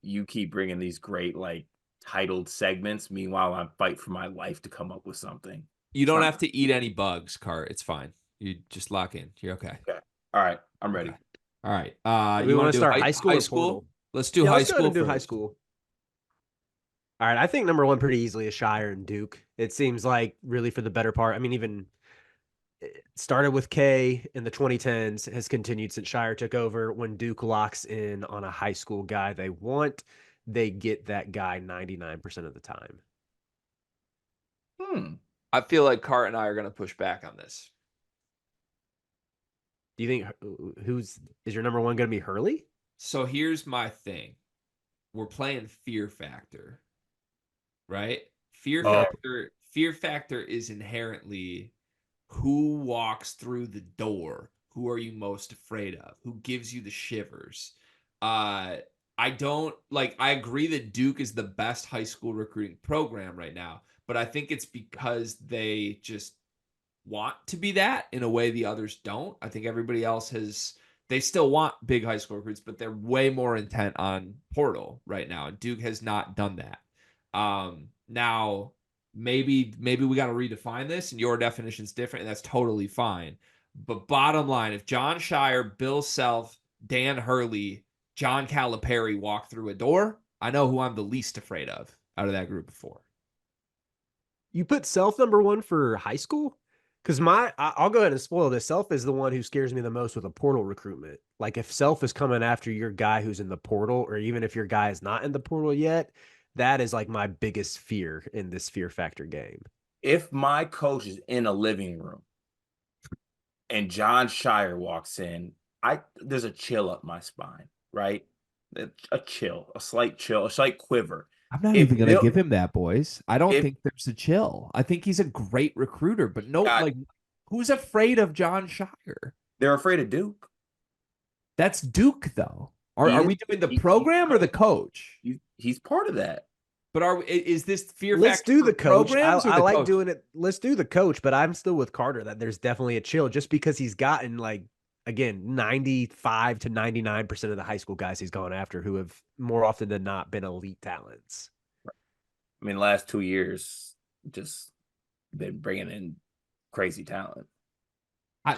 You keep bringing these great like titled segments. Meanwhile, I fight for my life to come up with something. You don't have to eat any bugs, Cart. It's fine. You just lock in. You're okay. Okay. All right. I'm ready. Okay. All right. We You want to do start high school or portal? Let's do Yeah, high let's go ahead school and do first. high school. All right. I think number 1 pretty easily is Shire and Duke. It seems like really for the better part. I mean, even it started with K in the 2010s, has continued since Shire took over. When Duke locks in on a high school guy they want, they get that guy 99% of the time. I feel like Cart and I are going to push back on this. Do you think is your number 1 going to be Hurley? So here's my thing. We're playing Fear Factor, right? Fear Factor is inherently who walks through the door. Who are you most afraid of? Who gives you the shivers? I agree that Duke is the best high school recruiting program right now, but I think it's because they just want to be that in a way the others don't. I think everybody else they still want big high school recruits, but they're way more intent on portal right now. Duke has not done that. Now maybe we got to redefine this and your definition's different, and that's totally fine. But bottom line, if John Shire, Bill Self, Dan Hurley, John Calipari walk through a door, I know who I'm the least afraid of out of that group of four. You put Self number one for high school? Because I'll go ahead and spoil this. Self is the one who scares me the most with a portal recruitment. Like if Self is coming after your guy who's in the portal, or even if your guy is not in the portal yet, that is like my biggest fear in this fear factor game. If my coach is in a living room and John Shire walks in, there's a chill up my spine, right? A chill, a slight chill, a slight quiver. I'm not If even going to Bill, give him that, boys. I don't if think there's a chill. I think he's a great recruiter, but no, God, like, who's afraid of John Shire? they're afraid of Duke. That's Duke, though. Are we doing the program or the coach? He's part of that. But is this fear Let's factor do for the coach. programs or I the like coach? doing it. Let's do the coach, but I'm still with Carter that there's definitely a chill just because he's gotten like, again, 95 to 99% of the high school guys he's gone after who have more often than not been elite talents. I mean, last 2 years, just been bringing in crazy talent.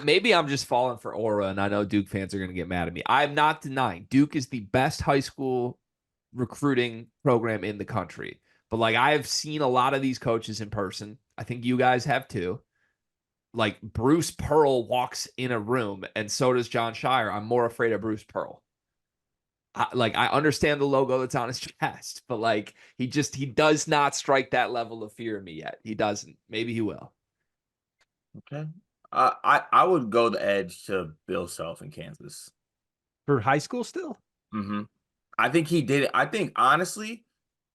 Maybe I'm just falling for aura, and I know Duke fans are going to get mad at me. I'm not denying Duke is the best high school recruiting program in the country. But like I've seen a lot of these coaches in person. I think you guys have too. Like Bruce Pearl walks in a room, and so does John Shire. I'm more afraid of Bruce Pearl. I understand the logo that's on his chest, but like he does not strike that level of fear in me yet. He doesn't. Maybe he will. Okay. I would go the edge to Bill Self in Kansas. For high school still? Mm-hmm. I think he did it. I think, honestly,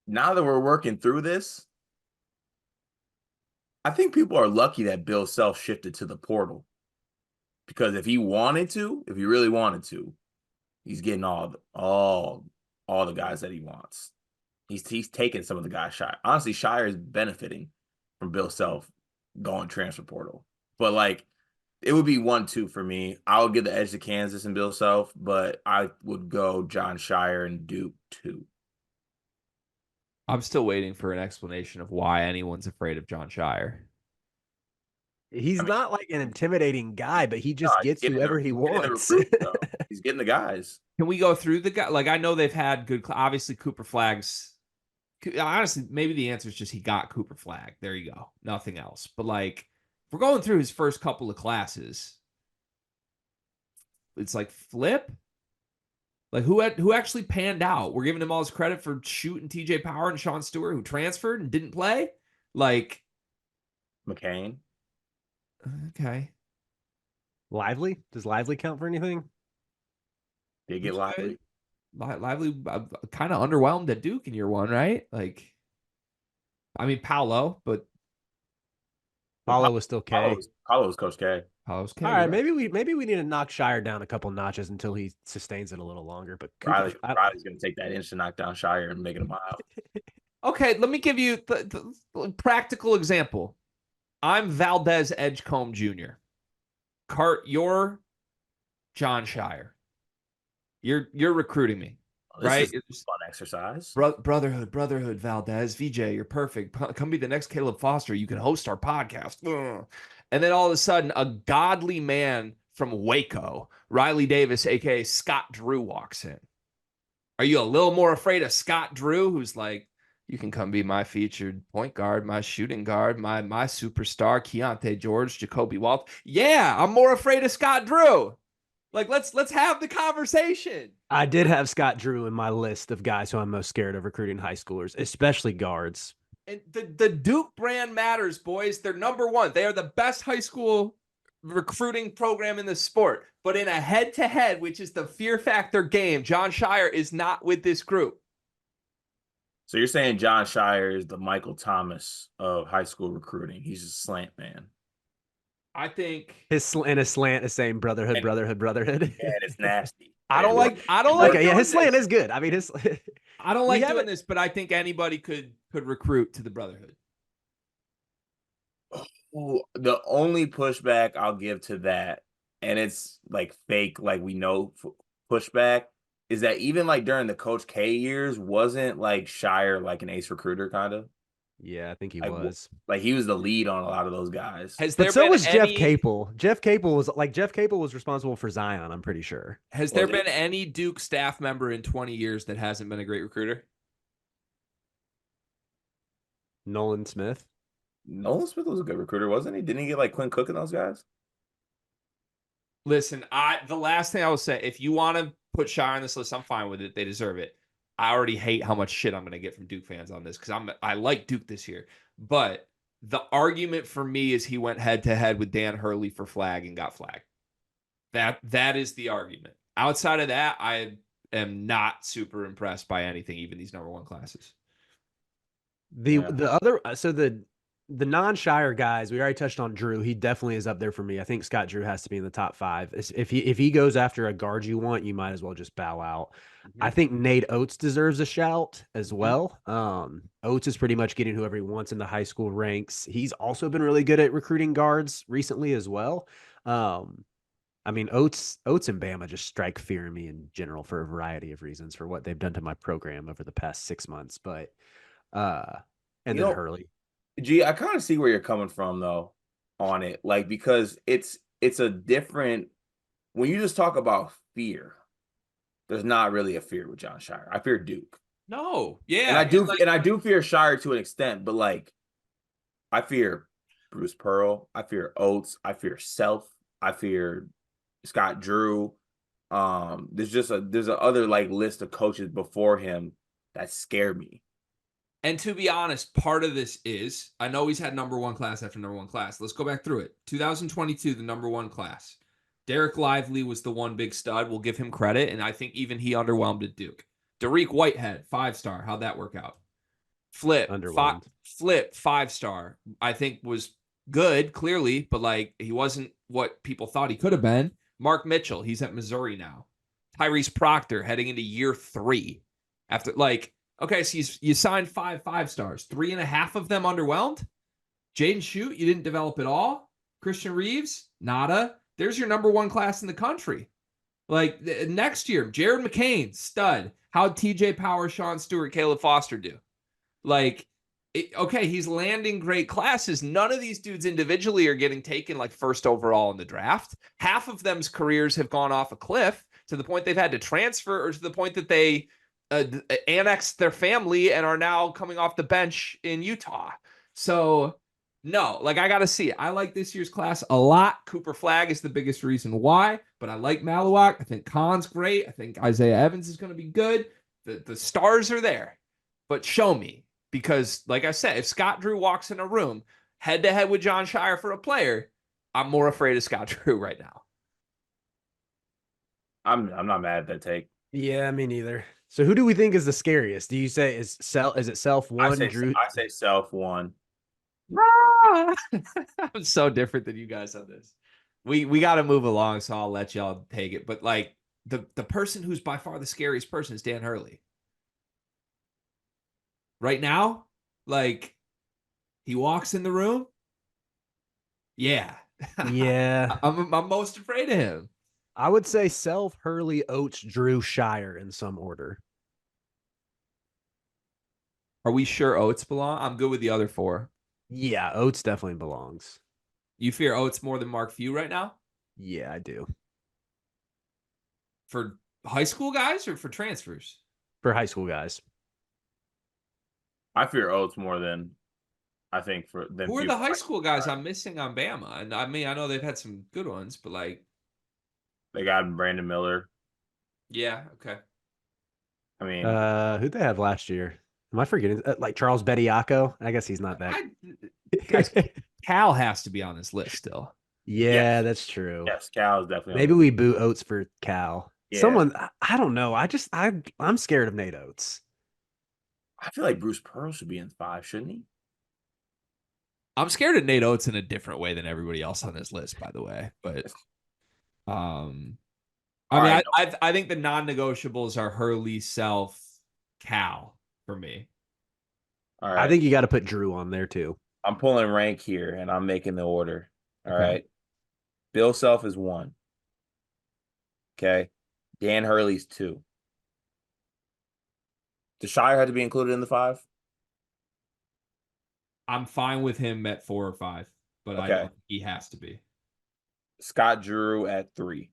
now that we're working through this, I think people are lucky that Bill Self shifted to the portal. Because if he really wanted to, he's getting all the guys that he wants. He's taking some of the guys Shire. Honestly, Shire is benefiting from Bill Self going transfer portal. But like it would be 1-2 for me. I would give the edge to Kansas and Bill Self, but I would go John Shire and Duke 2. I'm still waiting for an explanation of why anyone's afraid of John Shire. He's not like an intimidating guy, but he just gets getting whoever he wants. He's getting the guys. Can we go through the guy? Like I know they've had good. Obviously, Cooper Flagg's. Honestly, maybe the answer is just he got Cooper Flagg. There you go. Nothing else. But like, if we're going through his first couple of classes, it's like flip. Like who actually panned out? We're giving him all his credit for shooting TJ Power and Sean Stewart, who transferred and didn't play. Like McCain. Okay. Lively? Does Lively count for anything? Did get Lively? Lively kind of underwhelmed at Duke in year one, right? Like, I mean, Paolo, but Paulo was still K. Paulo was Coach K. Paolo's K. All right, right? maybe we need to knock Shire down a couple notches until he sustains it a little longer. But Riley's going to take that inch to knock down Shire and make it a mile. Okay, let me give you the practical example. I'm Valdez Edgecombe Jr. Cart, you're John Shire. You're recruiting me, right? It's fun exercise. Brotherhood, Valdez, VJ, you're perfect. Come be the next Caleb Foster. You can host our podcast. Ugh. And then all of a sudden, a godly man from Waco, Riley Davis, aka Scott Drew, walks in. Are you a little more afraid of Scott Drew, who's like, you can come be my featured point guard, my shooting guard, my superstar, Keontae George, Jacoby Walt? Yeah, I'm more afraid of Scott Drew. Like, let's have the conversation. I did have Scott Drew in my list of guys who I'm most scared of recruiting high schoolers, especially guards. And the Duke brand matters, boys. They're number one. They are the best high school recruiting program in the sport. But in a head-to-head, which is the fear factor game, John Shire is not with this group. So you're saying John Shire is the Michael Thomas of high school recruiting. He's a slant man. I think his slant is saying brotherhood. And it's nasty. I don't like. Okay, yeah, his slant is good. I mean, I don't like doing this, but I think anybody could recruit to the brotherhood. Oh, the only pushback I'll give to that, and it's like fake, like we know pushback, is that even like during the Coach K years, wasn't like Shire like an ace recruiter kind of? Yeah, I think he Like, was. like he was the lead on a lot of those guys. Has But there so been was Jeff any Capel. Jeff Capel was responsible for Zion, I'm pretty sure. has there Was he? been any Duke staff member in 20 years that hasn't been a great recruiter? Nolan Smith. Nolan Smith was a good recruiter, wasn't he? Didn't he get like Quinn Cook and those guys? Listen, the last thing I will say, if you want to put Shire on this list, I'm fine with it. They deserve it. I already hate how much shit I'm going to get from Duke fans on this because I like Duke this year. But the argument for me is he went head to head with Dan Hurley for flag and got flagged. That is the argument. Outside of that, I am not super impressed by anything, even these number one classes. The other so the non-Shire guys, we already touched on Drew. He definitely is up there for me. I think Scott Drew has to be in the top 5. If he goes after a guard you want, you might as well just bow out. I think Nate Oates deserves a shout as well. Oates is pretty much getting whoever he wants in the high school ranks. He's also been really good at recruiting guards recently as well. I mean, Oates and Bama just strike fear in me in general for a variety of reasons for what they've done to my program over the past 6 months. But and then Hurley. Gee, I kind of see where you're coming from though on it. Like, because it's a different when you just talk about fear, there's not really a fear with John Shire. I fear Duke. No, yeah. And I do fear Shire to an extent, but like I fear Bruce Pearl, I fear Oates, I fear Self, I fear Scott Drew. There's a other like list of coaches before him that scare me. And to be honest, part of this is, I know he's had number one class after number one class. Let's go back through it. 2022, the number one class. Derek Lively was the one big stud. We'll give him credit. And I think even he underwhelmed at Duke. Dariq Whitehead, 5-star. How'd that work out? Flip, Underwhelmed. 5-star. I think was good, clearly, but like he wasn't what people thought he could have been. Mark Mitchell, he's at Missouri now. Tyrese Proctor heading into year 3. After okay, so you signed 5-5-stars. 3.5 of them underwhelmed. Jaden Shute, you didn't develop at all. Christian Reeves, nada. There's your number one class in the country. Like next year, Jared McCain, stud. How'd TJ Power, Sean Stewart, Caleb Foster do? Like, okay, he's landing great classes. None of these dudes individually are getting taken like first overall in the draft. Half of them's careers have gone off a cliff to the point they've had to transfer or to the point that they annexed their family and are now coming off the bench in Utah. So no, like I got to see it. I like this year's class a lot. Cooper Flagg is the biggest reason why, but I like Malawak. I think Khan's great. I think Isaiah Evans is going to be good. The stars are there, but show me, because like I said, if Scott Drew walks in a room head to head with John Shire for a player, I'm more afraid of Scott Drew right now. I'm not mad at that take. Yeah, me neither. So who do we think is the scariest? Do you say is it Self one, Drew? I say Self 1. I'm so different than you guys on this. We got to move along, so I'll let y'all take it. But like the person who's by far the scariest person is Dan Hurley. Right now, like he walks in the room. Yeah. Yeah. I'm most afraid of him. I would say Self, Hurley, Oates, Drew, Shire in some order. Are we sure Oates belong? I'm good with the other 4. Yeah, Oates definitely belongs. You fear Oates more than Mark Few right now? Yeah, I do. For high school guys or for transfers? For high school guys. I fear Oates more than I think than who are the high school guys I'm missing on Bama? And I mean, I know they've had some good ones, but like they got Brandon Miller. Yeah, okay. I mean, who'd they have last year? Am I forgetting? Like Charles Bediaco? I guess he's not that. Guys, Cal has to be on this list still. Yeah, yes. That's true. Yes, Cal is definitely. Maybe we boo Oates for Cal. Yeah. Someone, I don't know. I'm scared of Nate Oates. I feel like Bruce Pearl should be in 5, shouldn't he? I'm scared of Nate Oates in a different way than everybody else on this list, by the way. But I mean, I think the non-negotiables are Hurley, Self, Cal for me. All right. I think you got to put Drew on there too. I'm pulling rank here and I'm making the order. All right. Bill Self is 1. Okay. Dan Hurley's 2. Does Shire have to be included in the 5? I'm fine with him at 4 or 5, but I Okay. don't think he has to be. Scott Drew at 3.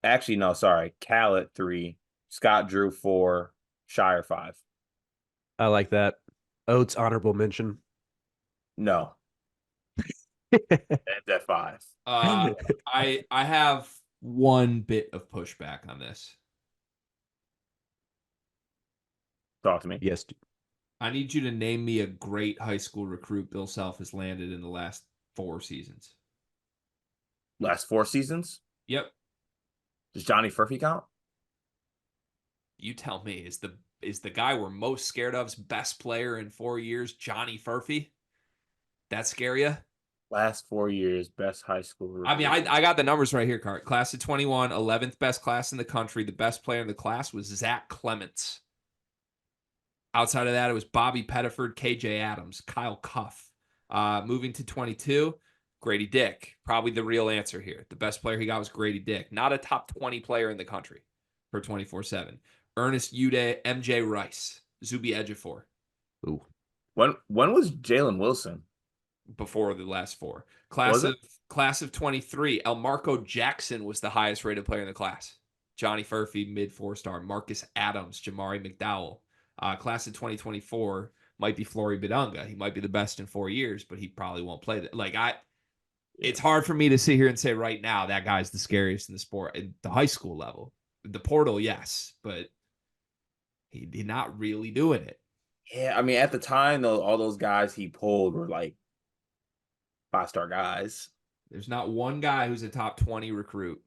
Actually, no, sorry. Cal at 3. Scott Drew 4. Shire 5. I like that. Oates honorable mention. No, that's at 5. I have one bit of pushback on this. Talk to me. Yes. I need you to name me a great high school recruit Bill Self has landed in the last 4 seasons. Last 4 seasons? Yep. Does Johnny Furphy count? You tell me. Is the guy we're most scared of's best player in 4 years Johnny Furphy? That scare you? Last 4 years, best high school recruit. I mean, I got the numbers right here, Cart. Class of 21, 11th best class in the country. The best player in the class was Zach Clements. Outside of that, it was Bobby Pettiford, KJ Adams, Kyle Cuff. Moving to 22, Grady Dick. Probably the real answer here. The best player he got was Grady Dick. Not a top 20 player in the country for 24/7. Ernest Uday, MJ Rice, Zuby Ejiofor. Ooh. When was Jalen Wilson? Before the last 4. Was Class of 23, Elmarco Jackson was the highest rated player in the class. Johnny Furphy, mid 4-star. Marcus Adams, Jamari McDowell. Class of 2024 might be Flory Bidunga. He might be the best in 4 years, but he probably won't play that. It's hard for me to sit here and say right now that guy's the scariest in the sport at the high school level. The portal, yes, but he's not really doing it. Yeah, I mean, at the time, though, all those guys he pulled were like 5-star guys. There's not one guy who's a top 20 recruit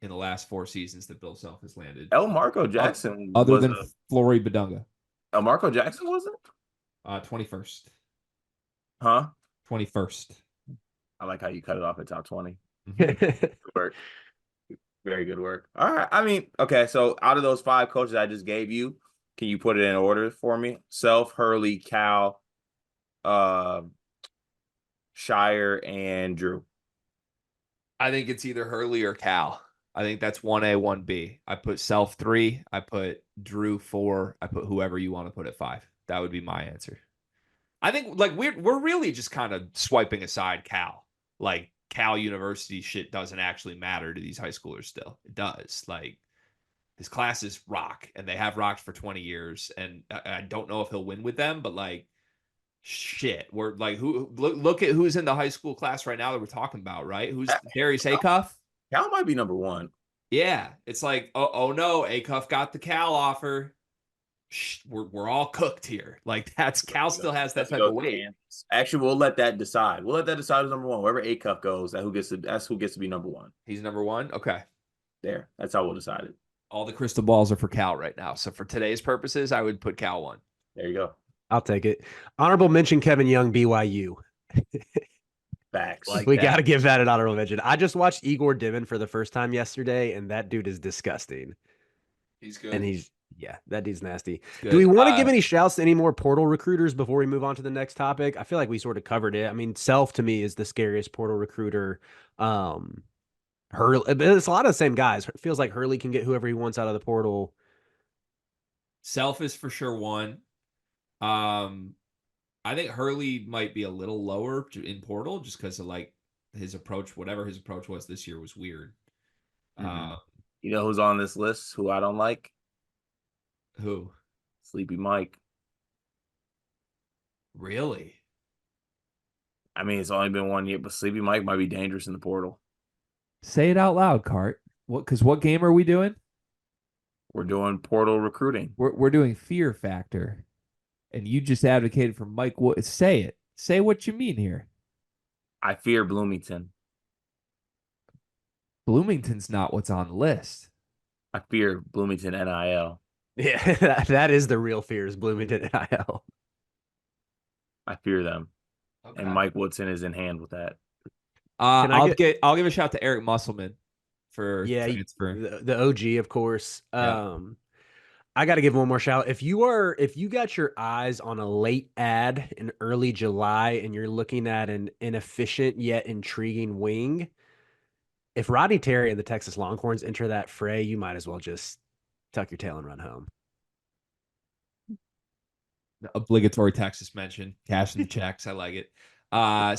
in the last 4 seasons that Bill Self has landed. Elmarco Jackson Other than Flory Bidunga. Elmarco Jackson wasn't? 21st. Huh? 21st. I like how you cut it off at top 20. Good work. Very good work. All right. I mean, okay, so out of those 5 coaches I just gave you, can you put it in order for me? Self, Hurley, Cal, Shire, and Drew. I think it's either Hurley or Cal. I think that's 1A, 1B. I put Self 3. I put Drew 4. I put whoever you want to put at 5. That would be my answer. I think we're really just kind of swiping aside Cal. Like Cal University shit doesn't actually matter to these high schoolers still. It does. Like his classes rock, and they have rocked for 20 years. And I don't know if he'll win with them, but like shit, we're like look at who's in the high school class right now that we're talking about, right? Who's Darius Acuff? Cal might be number 1. Yeah, it's like oh no, Acuff got the Cal offer. We're all cooked here. Like Cal still has that type of weight. Actually, we'll let that decide. We'll let that decide who's number 1. Wherever Acuff goes, that's who gets to be number 1. He's number 1. Okay, there. That's how we'll decide it. All the crystal balls are for Cal right now. So for today's purposes, I would put Cal 1. There you go. I'll take it. Honorable mention Kevin Young, BYU. Facts. We got to give that an honorable mention. I just watched Igor Dimmon for the first time yesterday, and that dude is disgusting. He's good. And that dude's nasty. Good. Do we want to give any shouts to any more portal recruiters before we move on to the next topic? I feel like we sort of covered it. I mean, Self to me is the scariest portal recruiter. Hurley, it's a lot of the same guys. It feels like Hurley can get whoever he wants out of the portal. Self is for sure 1. I think Hurley might be a little lower in portal just because of like his approach. Whatever his approach was this year was weird. You know who's on this list who I don't like? Who? Sleepy Mike. Really? I mean, it's only been 1 year, but Sleepy Mike might be dangerous in the portal. Say it out loud, Cart. What game are we doing? We're doing portal recruiting. We're doing Fear Factor. And you just advocated for Mike Wood. Say it. Say what you mean here. I fear Bloomington. Bloomington's not what's on the list. I fear Bloomington NIL. Yeah, that is the real fear is Bloomington NIL. I fear them. Okay. And Mike Woodson is in hand with that. I'll give a shout to Eric Musselman for transfer. The OG, of course. Yeah. I got to give one more shout. If you got your eyes on a late ad in early July and you're looking at an inefficient yet intriguing wing, if Rodney Terry and the Texas Longhorns enter that fray, you might as well just tuck your tail and run home. Obligatory Texas mention. Cash in the checks. I like it.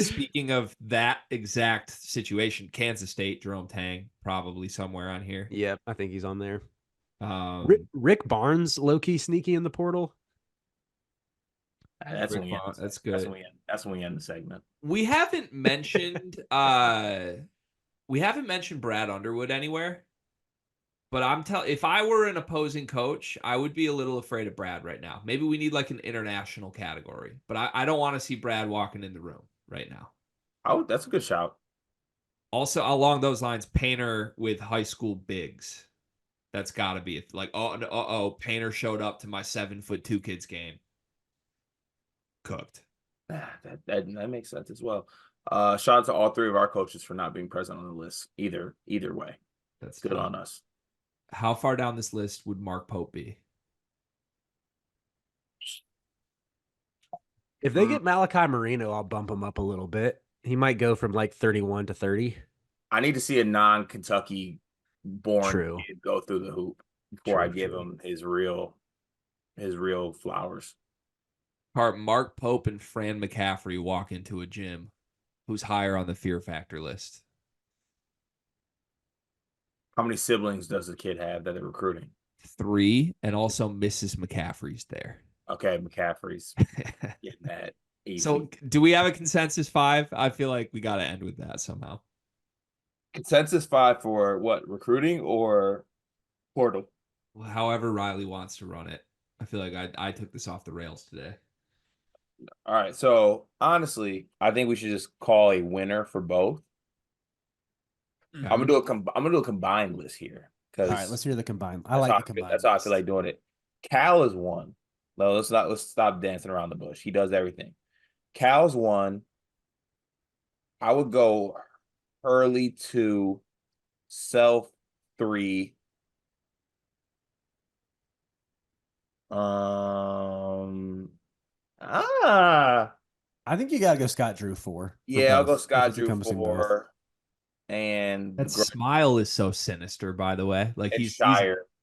Speaking of that exact situation, Kansas State, Jerome Tang, probably somewhere on here. Yep, I think he's on there. Um, Rick Barnes, low key sneaky in the portal. That's when we end. That's good. That's when we end the segment. We haven't mentioned Brad Underwood anywhere. But if I were an opposing coach, I would be a little afraid of Brad right now. Maybe we need like an international category, but I don't want to see Brad walking in the room right now. Oh, that's a good shout. Also, along those lines, Painter with high school bigs. That's got to be like, Painter showed up to my 7'2" kids game. Cooked. That makes sense as well. Shout out to all three of our coaches for not being present on the list. Either way, That's good tough. on us. How far down this list would Mark Pope be? If they get Malachi Marino, I'll bump him up a little bit. He might go from like 31 to 30. I need to see a non-Kentucky born kid go through the hoop before I give him his real flowers. Mark Pope and Fran McCaffrey walk into a gym. Who's higher on the fear factor list? How many siblings does the kid have that they're recruiting? 3, and also Mrs. McCaffrey's there. Okay, McCaffrey's getting that easy. So, do we have a consensus 5? I feel like we got to end with that somehow. Consensus 5 for what? Recruiting or portal? Well, however Riley wants to run it. I feel like I took this off the rails today. All right. So honestly, I think we should just call a winner for both. Okay. I'm gonna do a combined list here. All right, let's hear the combined. I like the combined. That's how I feel like doing it. Cal is 1. No, let's stop dancing around the bush. He does everything. Cal's 1. I would go Hurley 2, Self 3. I think you gotta go Scott Drew 4. Yeah, I'll go Scott Drew 4. And that smile is so sinister, by the way. Like he's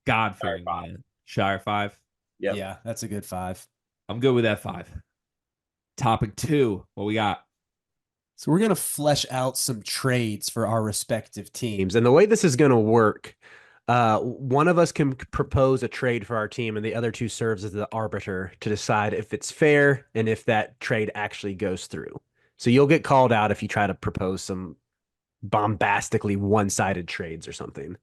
God-fearing man. Shire 5. Yep. Yeah, that's a good 5. I'm good with that 5. Topic 2. What we got? So we're gonna flesh out some trades for our respective teams. And the way this is going to work, one of us can propose a trade for our team, and the other two serves as the arbiter to decide if it's fair and if that trade actually goes through. So you'll get called out if you try to propose some bombastically one-sided trades or something.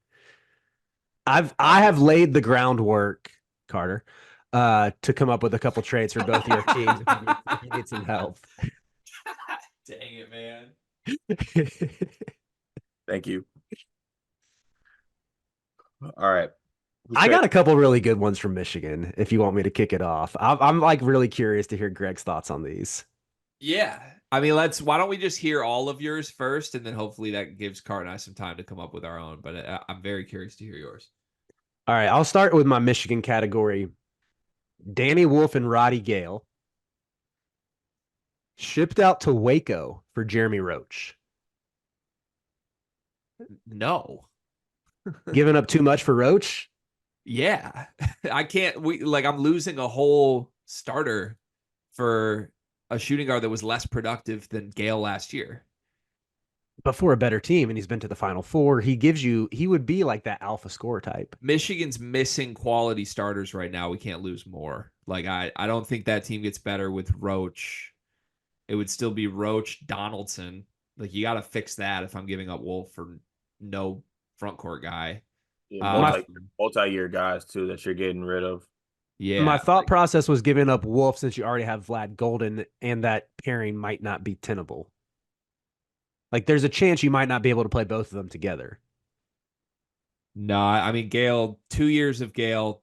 I have laid the groundwork, Carter, to come up with a couple trades for both your teams if you need some help. Dang it, man. Thank you. All right. I got a couple really good ones from Michigan if you want me to kick it off. I'm like really curious to hear Greg's thoughts on these. Yeah. I mean, why don't we just hear all of yours first, and then hopefully that gives Cart and I some time to come up with our own. But I'm very curious to hear yours. All right. I'll start with my Michigan category. Danny Wolf and Roddy Gale shipped out to Waco for Jeremy Roach. No. Giving up too much for Roach? Yeah. I can't. I'm losing a whole starter for a shooting guard that was less productive than Gale last year. But for a better team, and he's been to the Final Four, he would be like that alpha scorer type. Michigan's missing quality starters right now. We can't lose more. Like, I don't think that team gets better with Roach. It would still be Roach, Donaldson. Like, you got to fix that if I'm giving up Wolf for no front court guy. Yeah, multi-year guys, too, that you're getting rid of. Yeah. My thought process was giving up Wolf since you already have Vlad Golden, and that pairing might not be tenable. Like, there's a chance you might not be able to play both of them together. No, I mean, Gale, 2 years of Gale,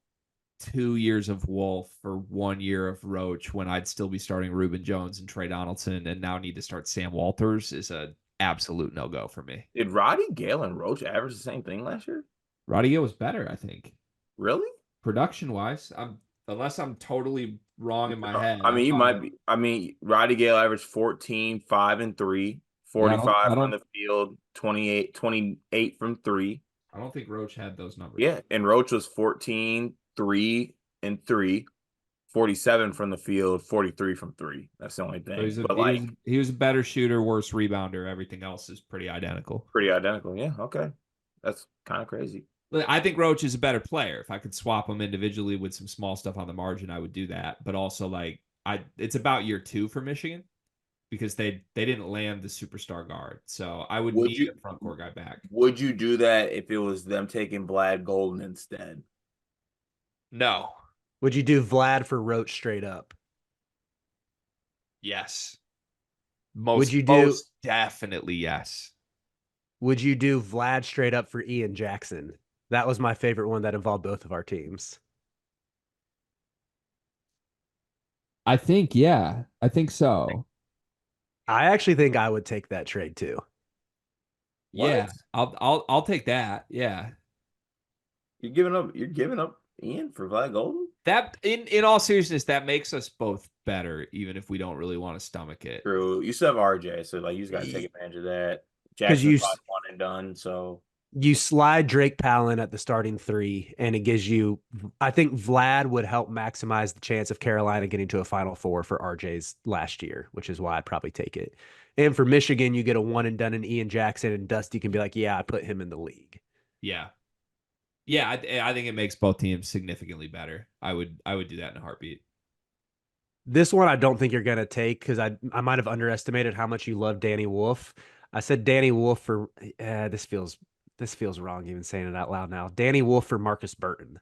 2 years of Wolf for 1 year of Roach when I'd still be starting Reuben Jones and Trey Donaldson and now need to start Sam Walters is a absolute no-go for me. Did Roddy Gale and Roach average the same thing last year? Roddy Gale was better, I think. Really? Production-wise, unless I'm totally wrong in my head. I mean, you might be. I mean, Roddy Gale averaged 14, 5 and 3, 45 on the field, 28 from 3. I don't think Roach had those numbers. Yeah, and Roach was 14, 3 and 3. 47 from the field, 43 from three. That's the only So thing. But like he was a better shooter, worse rebounder. Everything else is pretty identical. pretty identical. Yeah, okay. That's kind of crazy. I think Roach is a better player. If I could swap them individually with some small stuff on the margin, I would do that. But also, like, it's about year 2 for Michigan because they didn't land the superstar guard. So I would Would need you a front court guy back. would you do that if it was them taking Vlad Golden instead? No. Would you do Vlad for Roach straight up? Yes. Would you do most definitely yes. Would you do Vlad straight up for Ian Jackson? That was my favorite one that involved both of our teams. I think, yeah. I think so. I actually think I would take that trade too. Yeah. What? I'll take that. Yeah. You're giving up Ian for Vlad Golden? That in all seriousness, that makes us both better, even if we don't really want to stomach it. True. You still have RJ, so like you just gotta take advantage of that. Because Jackson's probably one and done, so you slide Drake Palin at the starting 3, and it gives you. I think Vlad would help maximize the chance of Carolina getting to a Final Four for RJ's last year, which is why I'd probably take it. And for Michigan, you get a one and done in Ian Jackson, and Dusty can be like, "Yeah, I put him in the league." Yeah. Yeah, I think it makes both teams significantly better. I would do that in a heartbeat. This one I don't think you're gonna take because I might have underestimated how much you love Danny Wolf. I said Danny Wolf for this feels wrong even saying it out loud now. Danny Wolf for Marcus Burton.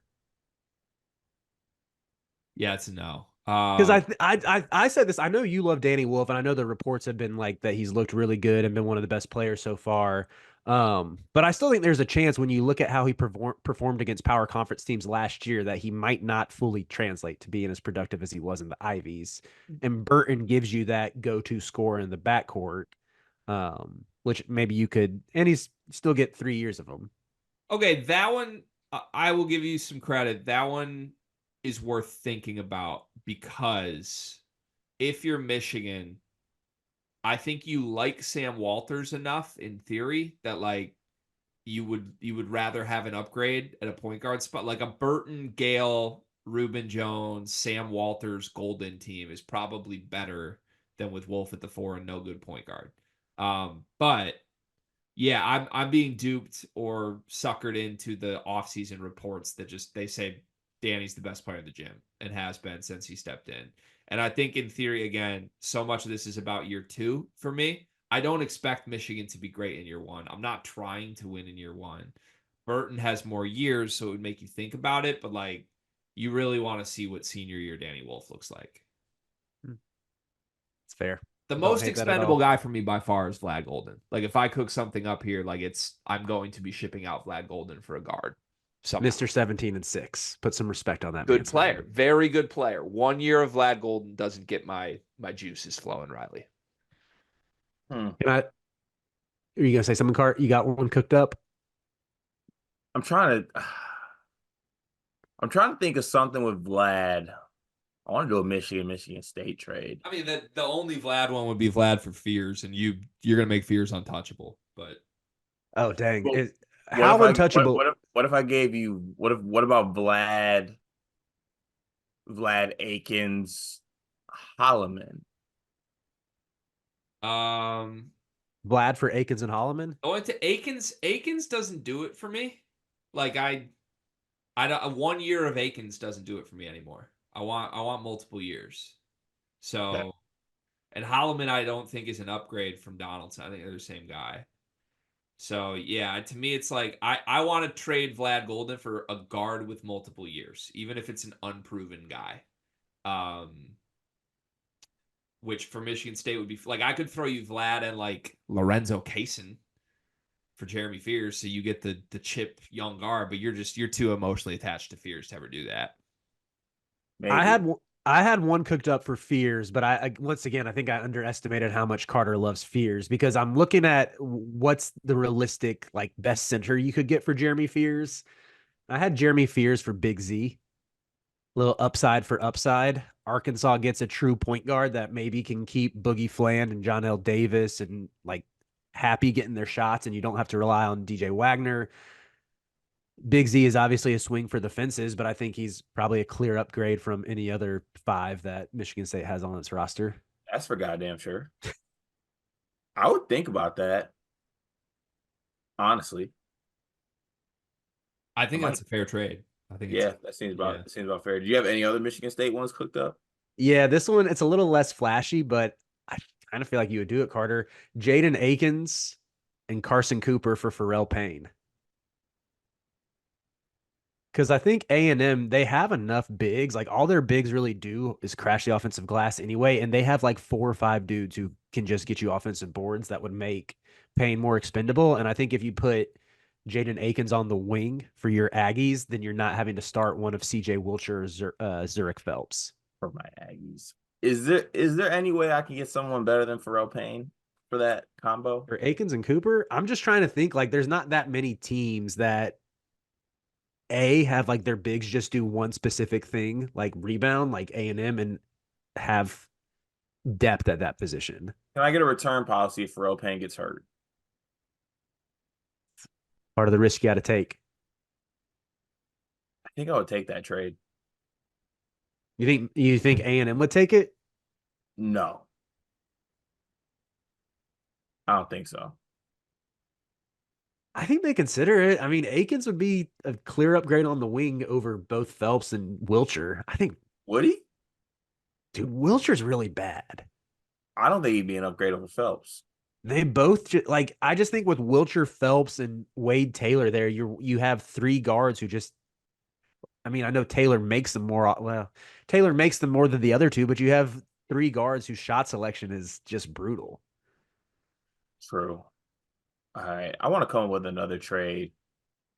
Yeah, it's a no. Because I said this. I know you love Danny Wolf, and I know the reports have been like that he's looked really good and been one of the best players so far. But I still think there's a chance when you look at how he performed against power conference teams last year that he might not fully translate to being as productive as he was in the Ivies. And Burton gives you that go-to scorer in the backcourt, which maybe you could, and he's still get 3 years of him. Okay, that one I will give you some credit. That one is worth thinking about because if you're Michigan, I think you like Sam Walters enough in theory that like you would rather have an upgrade at a point guard spot. Like a Burton, Gale, Reuben Jones, Sam Walters, Golden team is probably better than with Wolf at the 4 and no good point guard. But yeah, I'm being duped or suckered into the offseason reports that just they say Danny's the best player in the gym and has been since he stepped in. And I think in theory, again, so much of this is about year 2 for me. I don't expect Michigan to be great in year 1. I'm not trying to win in year 1. Burton has more years, so it would make you think about it, but like you really want to see what senior year Danny Wolf looks like. It's fair. The most expendable guy for me by far is Vlad Golden. Like if I cook something up here, like I'm going to be shipping out Vlad Golden for a guard. Somehow. Mr. 17-6. Put some respect on that. Good player. Name. Very good player. 1 year of Vlad Golden doesn't get my juices flowing, Riley. Are you gonna say something, Cart? You got one cooked up? I'm trying to think of something with Vlad. I want to do a Michigan State trade. I mean, the only Vlad one would be Vlad for Fears, and you're gonna make Fears untouchable. But oh dang, well, how untouchable? What if I gave you? What about Vlad Akins, Holloman? Vlad for Akins and Holloman. Going to Akins doesn't do it for me. Like I don't. 1 year of Akins doesn't do it for me anymore. I want multiple years. So, okay. And Holloman I don't think is an upgrade from Donaldson. I think they're the same guy. So yeah, to me it's like I want to trade Vlad Golden for a guard with multiple years, even if it's an unproven guy. Which for Michigan State would be like I could throw you Vlad and like Lorenzo Kaysen for Jeremy Fears, so you get the chip young guard, but you're too emotionally attached to Fears to ever do that. Maybe. I had one cooked up for Fears, but I once again I think I underestimated how much Carter loves Fears because I'm looking at what's the realistic like best center you could get for Jeremy Fears. I had Jeremy Fears for Big Z. Little upside for upside. Arkansas gets a true point guard that maybe can keep Boogie Fland and John L. Davis and like happy getting their shots, and you don't have to rely on DJ Wagner. Big Z is obviously a swing for the fences, but I think he's probably a clear upgrade from any other 5 that Michigan State has on its roster. That's for goddamn sure. I would think about that. Honestly. I think that's a fair trade. I think Yeah, that seems about fair. Do you have any other Michigan State ones cooked up? Yeah, this one, it's a little less flashy, but I kind of feel like you would do it, Carter. Jaden Akins and Carson Cooper for Pharrell Payne. Because I think A&M, they have enough bigs. Like, all their bigs really do is crash the offensive glass anyway, and they have like 4 or 5 dudes who can just get you offensive boards that would make Payne more expendable. And I think if you put Jaden Akins on the wing for your Aggies, then you're not having to start one of CJ Wilcher or Zurich Phelps. For my Aggies. Is there any way I can get someone better than Pharrell Payne for that combo? For Akins and Cooper, I'm just trying to think, like, there's not that many teams that have like their bigs just do one specific thing, like rebound, like A&M, and have depth at that position. Can I get a return policy if Pharrell Payne gets hurt? Part of the risk you got to take. I think I would take that trade. You think A&M would take it? No. I don't think so. I think they consider it. I mean, Akins would be a clear upgrade on the wing over both Phelps and Wilcher. I think. Would he? Dude, Wilcher's really bad. I don't think he'd be an upgrade over Phelps. They both like, I just think with Wilcher, Phelps, and Wade Taylor there, you have 3 guards who just, I mean, I know Taylor makes them more. Well, Taylor makes them more than the other 2, but you have 3 guards whose shot selection is just brutal. True. All right. I want to come up with another trade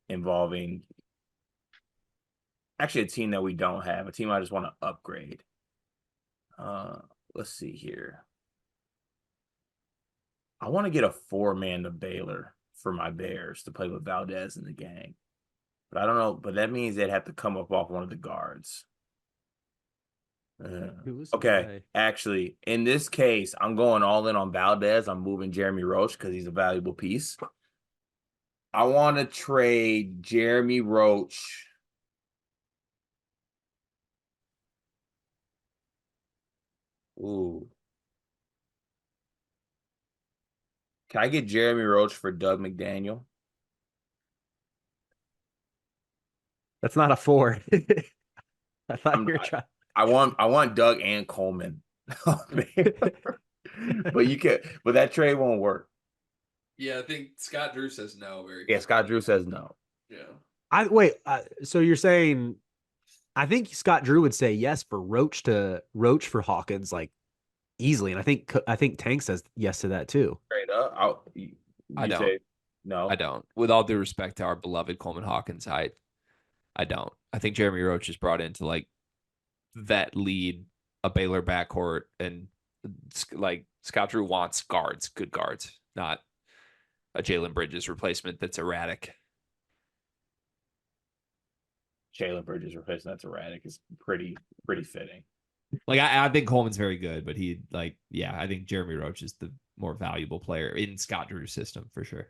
involving actually a team that we don't have, a team I just want to upgrade. Let's see here. I want to get a 4-man to Baylor for my Bears to play with Valdez and the gang. But I don't know. But that means they'd have to come up off one of the guards. Okay. Actually, in this case, I'm going all in on Valdez. I'm moving Jeremy Roach because he's a valuable piece. I want to trade Jeremy Roach. Ooh. Can I get Jeremy Roach for Doug McDaniel? That's not a 4. I thought you were trying. I want Doug and Coleman. But that trade won't work. Yeah, I think Scott Drew says no. Scott Drew says no. Yeah. So you're saying, I think Scott Drew would say yes for Roach for Hawkins, like, easily, and I think Tank says yes to that too. Straight up, I don't. No, I don't. With all due respect to our beloved Coleman Hawkins, I don't. I think Jeremy Roach is brought in to like vet lead a Baylor backcourt, and like Scott Drew wants guards, good guards, not a Jalen Bridges replacement that's erratic. Jalen Bridges replacement that's erratic is pretty fitting. Like, I think Coleman's very good, but I think Jeremy Roach is the more valuable player in Scott Drew's system for sure.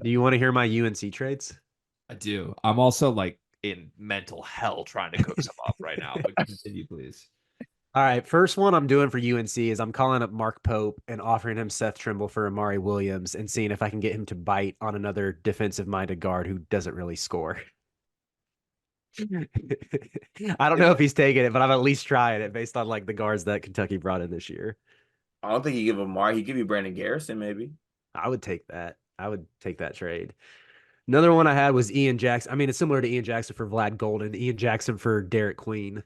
Do you want to hear my UNC trades? I do. I'm also like in mental hell trying to cook some up right now, but continue, please. All right. First one I'm doing for UNC is I'm calling up Mark Pope and offering him Seth Trimble for Amari Williams and seeing if I can get him to bite on another defensive-minded guard who doesn't really score. I don't know if he's taking it, but I'm at least trying it based on like the guards that Kentucky brought in this year. I don't think he give Amari. He give you Brandon Garrison, maybe. I would take that. I would take that trade. Another one I had was Ian Jackson. I mean, it's similar to Ian Jackson for Vlad Golden. Ian Jackson for Derek Queen.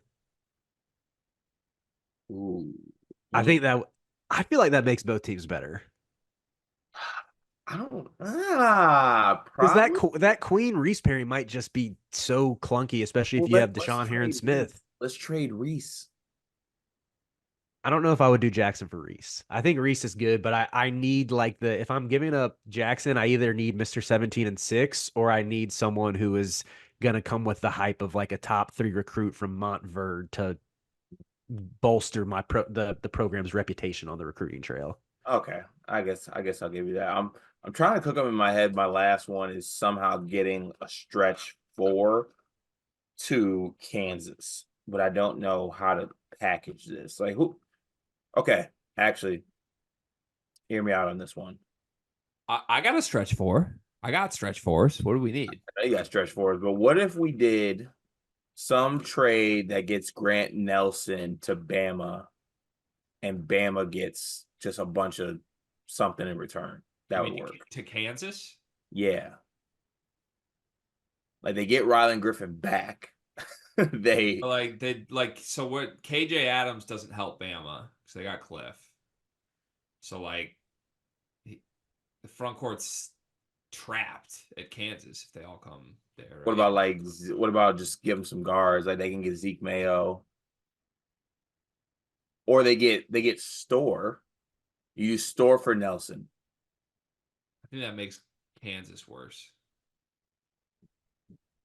Ooh. I feel like that makes both teams better. I don't. Because that Queen Reese pairing might just be so clunky, especially if you have Deshaun Heron Smith. Let's trade Reese. I don't know if I would do Jackson for Reese. I think Reese is good, but I need if I'm giving up Jackson, I either need Mr. 17 and 6, or I need someone who is gonna come with the hype of like a top 3 recruit from Montverde to bolster the program's reputation on the recruiting trail. Okay, I guess I'll give you that. I'm trying to cook them in my head. My last one is somehow getting a stretch 4 to Kansas, but I don't know how to package this. Like who? Okay, actually, hear me out on this one. I got a stretch 4. I got stretch 4s. What do we need? I know you got stretch 4s, but what if we did some trade that gets Grant Nelson to Bama, and Bama gets just a bunch of something in return? That would work. To Kansas? Yeah. Like they get Rylan Griffin back. they so what KJ Adams doesn't help Bama because they got Cliff. So the front court's trapped at Kansas if they all come there. What about just give them some guards? Like they can get Zeke Mayo. Or they get Store. You use Store for Nelson. I think that makes Kansas worse.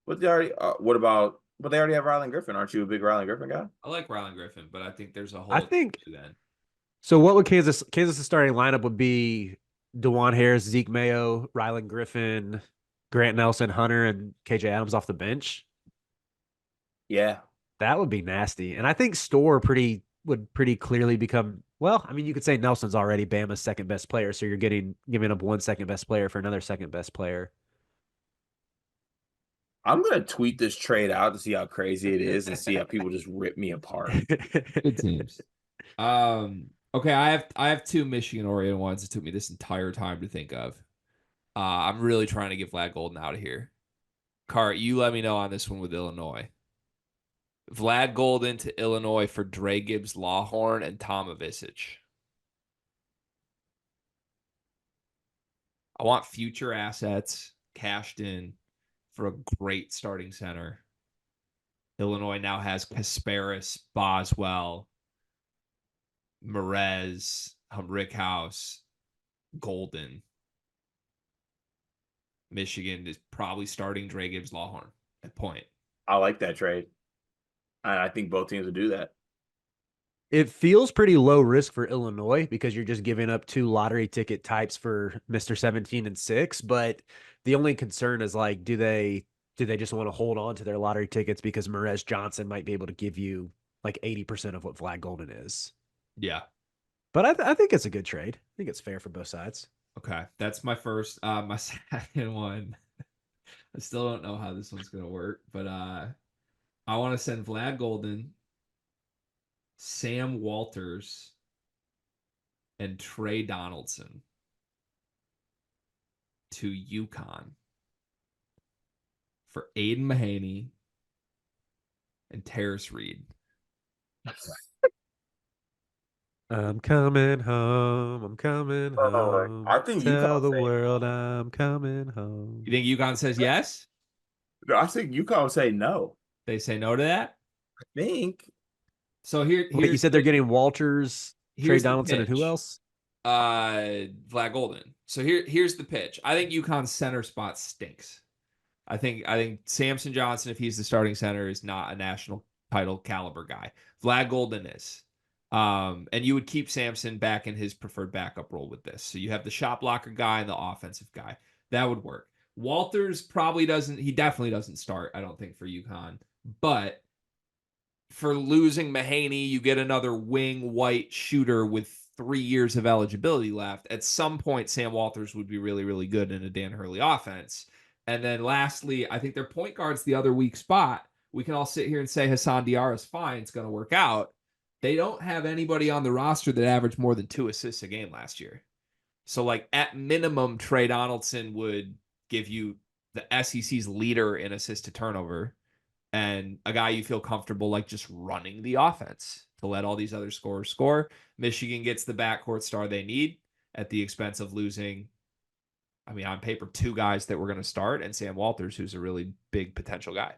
But they already but they already have Rylan Griffin. Aren't you a big Rylan Griffin guy? I like Rylan Griffin, but I think there's a whole I think then. so. What would Kansas' starting lineup would be? DeJuan Harris, Zeke Mayo, Rylan Griffin, Grant Nelson, Hunter, and KJ Adams off the bench. Yeah. That would be nasty. And I think Store would pretty clearly become, well, I mean, you could say Nelson's already Bama's second best player, so you're giving up one second best player for another second best player. I'm gonna tweet this trade out to see how crazy it is and see how people just rip me apart. Good teams. Okay, I have 2 Michigan-oriented ones. It took me this entire time to think of. I'm really trying to get Vlad Golden out of here. Cart, you let me know on this one with Illinois. Vlad Golden to Illinois for Dre Gibbs Lawhorn and Tom Avicic. I want future assets cashed in for a great starting center. Illinois now has Kasparis, Boswell, Merez, Rickhouse, Golden. Michigan is probably starting Dre Gibbs Lawhorn at point. I like that trade. I think both teams would do that. It feels pretty low risk for Illinois because you're just giving up 2 lottery ticket types for Mr. 17 and 6. But the only concern is like, do they just want to hold on to their lottery tickets because Merez Johnson might be able to give you like 80% of what Vlad Golden is? Yeah. But I think it's a good trade. I think it's fair for both sides. Okay. That's my first. My second one. I still don't know how this one's going to work, but I want to send Vlad Golden, Sam Walters, and Trey Donaldson to UConn for Aiden Mahaney and Terrace Reed. I'm coming home. I'm coming home. I think Tell UConn the say world no. I'm coming home. You think UConn says yes? No, I think UConn would say no. They say no to that? I think. So here's you said they're getting Walters, Trey Donaldson, and who pitch. else? Vlad Golden. So here's the pitch. I think UConn's center spot stinks. I think Samson Johnson, if he's the starting center, is not a national title caliber guy. Vlad Golden is. And you would keep Samson back in his preferred backup role with this. So you have the shot blocker guy and the offensive guy. That would work. Walters definitely doesn't start, I don't think, for UConn. But for losing Mahaney, you get another wing white shooter with 3 years of eligibility left. At some point, Sam Walters would be really, really good in a Dan Hurley offense. And then lastly, I think their point guard's the other weak spot. We can all sit here and say Hassan Diarra's fine. It's going to work out. They don't have anybody on the roster that averaged more than 2 assists a game last year. So, like, at minimum, Trey Donaldson would give you the SEC's leader in assist to turnover and a guy you feel comfortable, like, just running the offense to let all these other scorers score. Michigan gets the backcourt star they need at the expense of losing, I mean, on paper, 2 guys that were going to start and Sam Walters, who's a really big potential guy.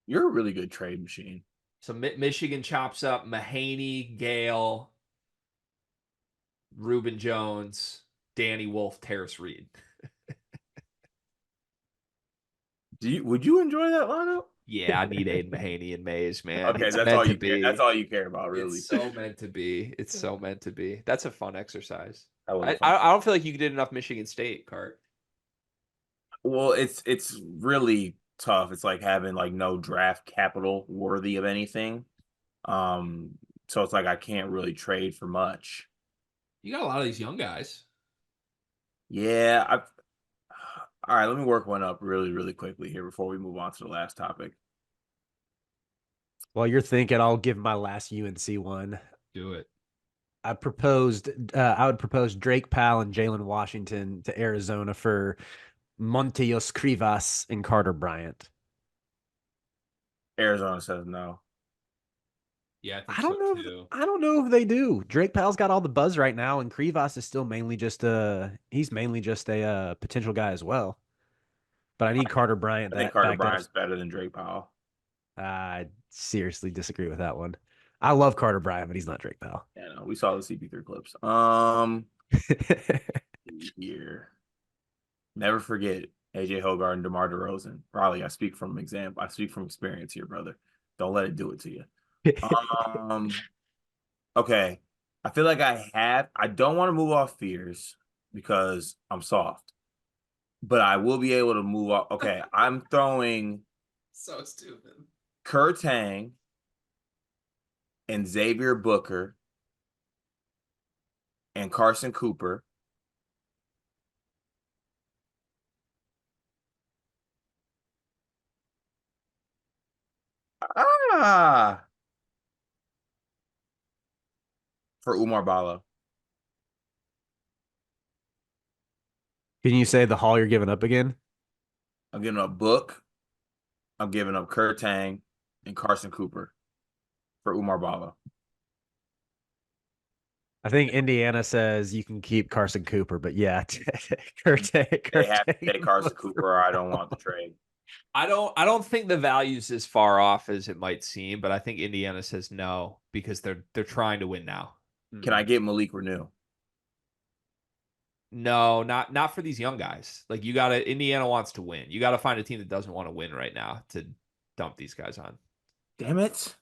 You're a really good trade machine. So Michigan chops up Mahaney, Gale, Reuben Jones, Danny Wolf, Terrace Reed. Would you enjoy that lineup? Yeah, I need Aiden Mahaney and Mays, man. Okay, It's that's meant all to you care. be. That's all you care about, really. It's so meant to be. It's so meant to be. That's a fun exercise. That wasn't I fun. I don't feel like you did enough Michigan State, Cart. Well, it's really tough. It's like having like no draft capital worthy of anything. So it's like I can't really trade for much. You got a lot of these young guys. Yeah, all right, let me work one up really, really quickly here before we move on to the last topic. While you're thinking, I'll give my last UNC one. Do it. I would propose Drake Powell and Jalen Washington to Arizona for Monteos Crivas and Carter Bryant. Arizona says no. Yeah, I I think don't so know. too. I don't know if they do. Drake Powell's got all the buzz right now, and Krivas is still mainly just he's mainly just a potential guy as well. But I need Carter Bryant I think that Carter backed up. Bryant's better than Drake Powell. I seriously disagree with that one. I love Carter Bryant, but he's not Drake Powell. Yeah, no, we saw the CP3 clips. Here. Never forget AJ Hogarth and DeMar DeRozan. Riley, I speak from experience here, brother. Don't let it do it to you. Okay. I feel like I don't want to move off fears because I'm soft. But I will be able to move off. Okay, I'm throwing So stupid. Kurtang and Xavier Booker and Carson Cooper. Ah, for Umar Bala. Can you say the haul you're giving up again? I'm giving up Book. I'm giving up Kurtang and Carson Cooper for Umar Bala. I think Indiana says you can keep Carson Cooper, but yeah, They have to take Carson Cooper, or I don't want the trade. I don't think the value's as far off as it might seem, but I think Indiana says no because they're trying to win now. Can I get Malik Renew? No, not for these young guys. Like Indiana wants to win. You gotta find a team that doesn't want to win right now to dump these guys on. Damn it.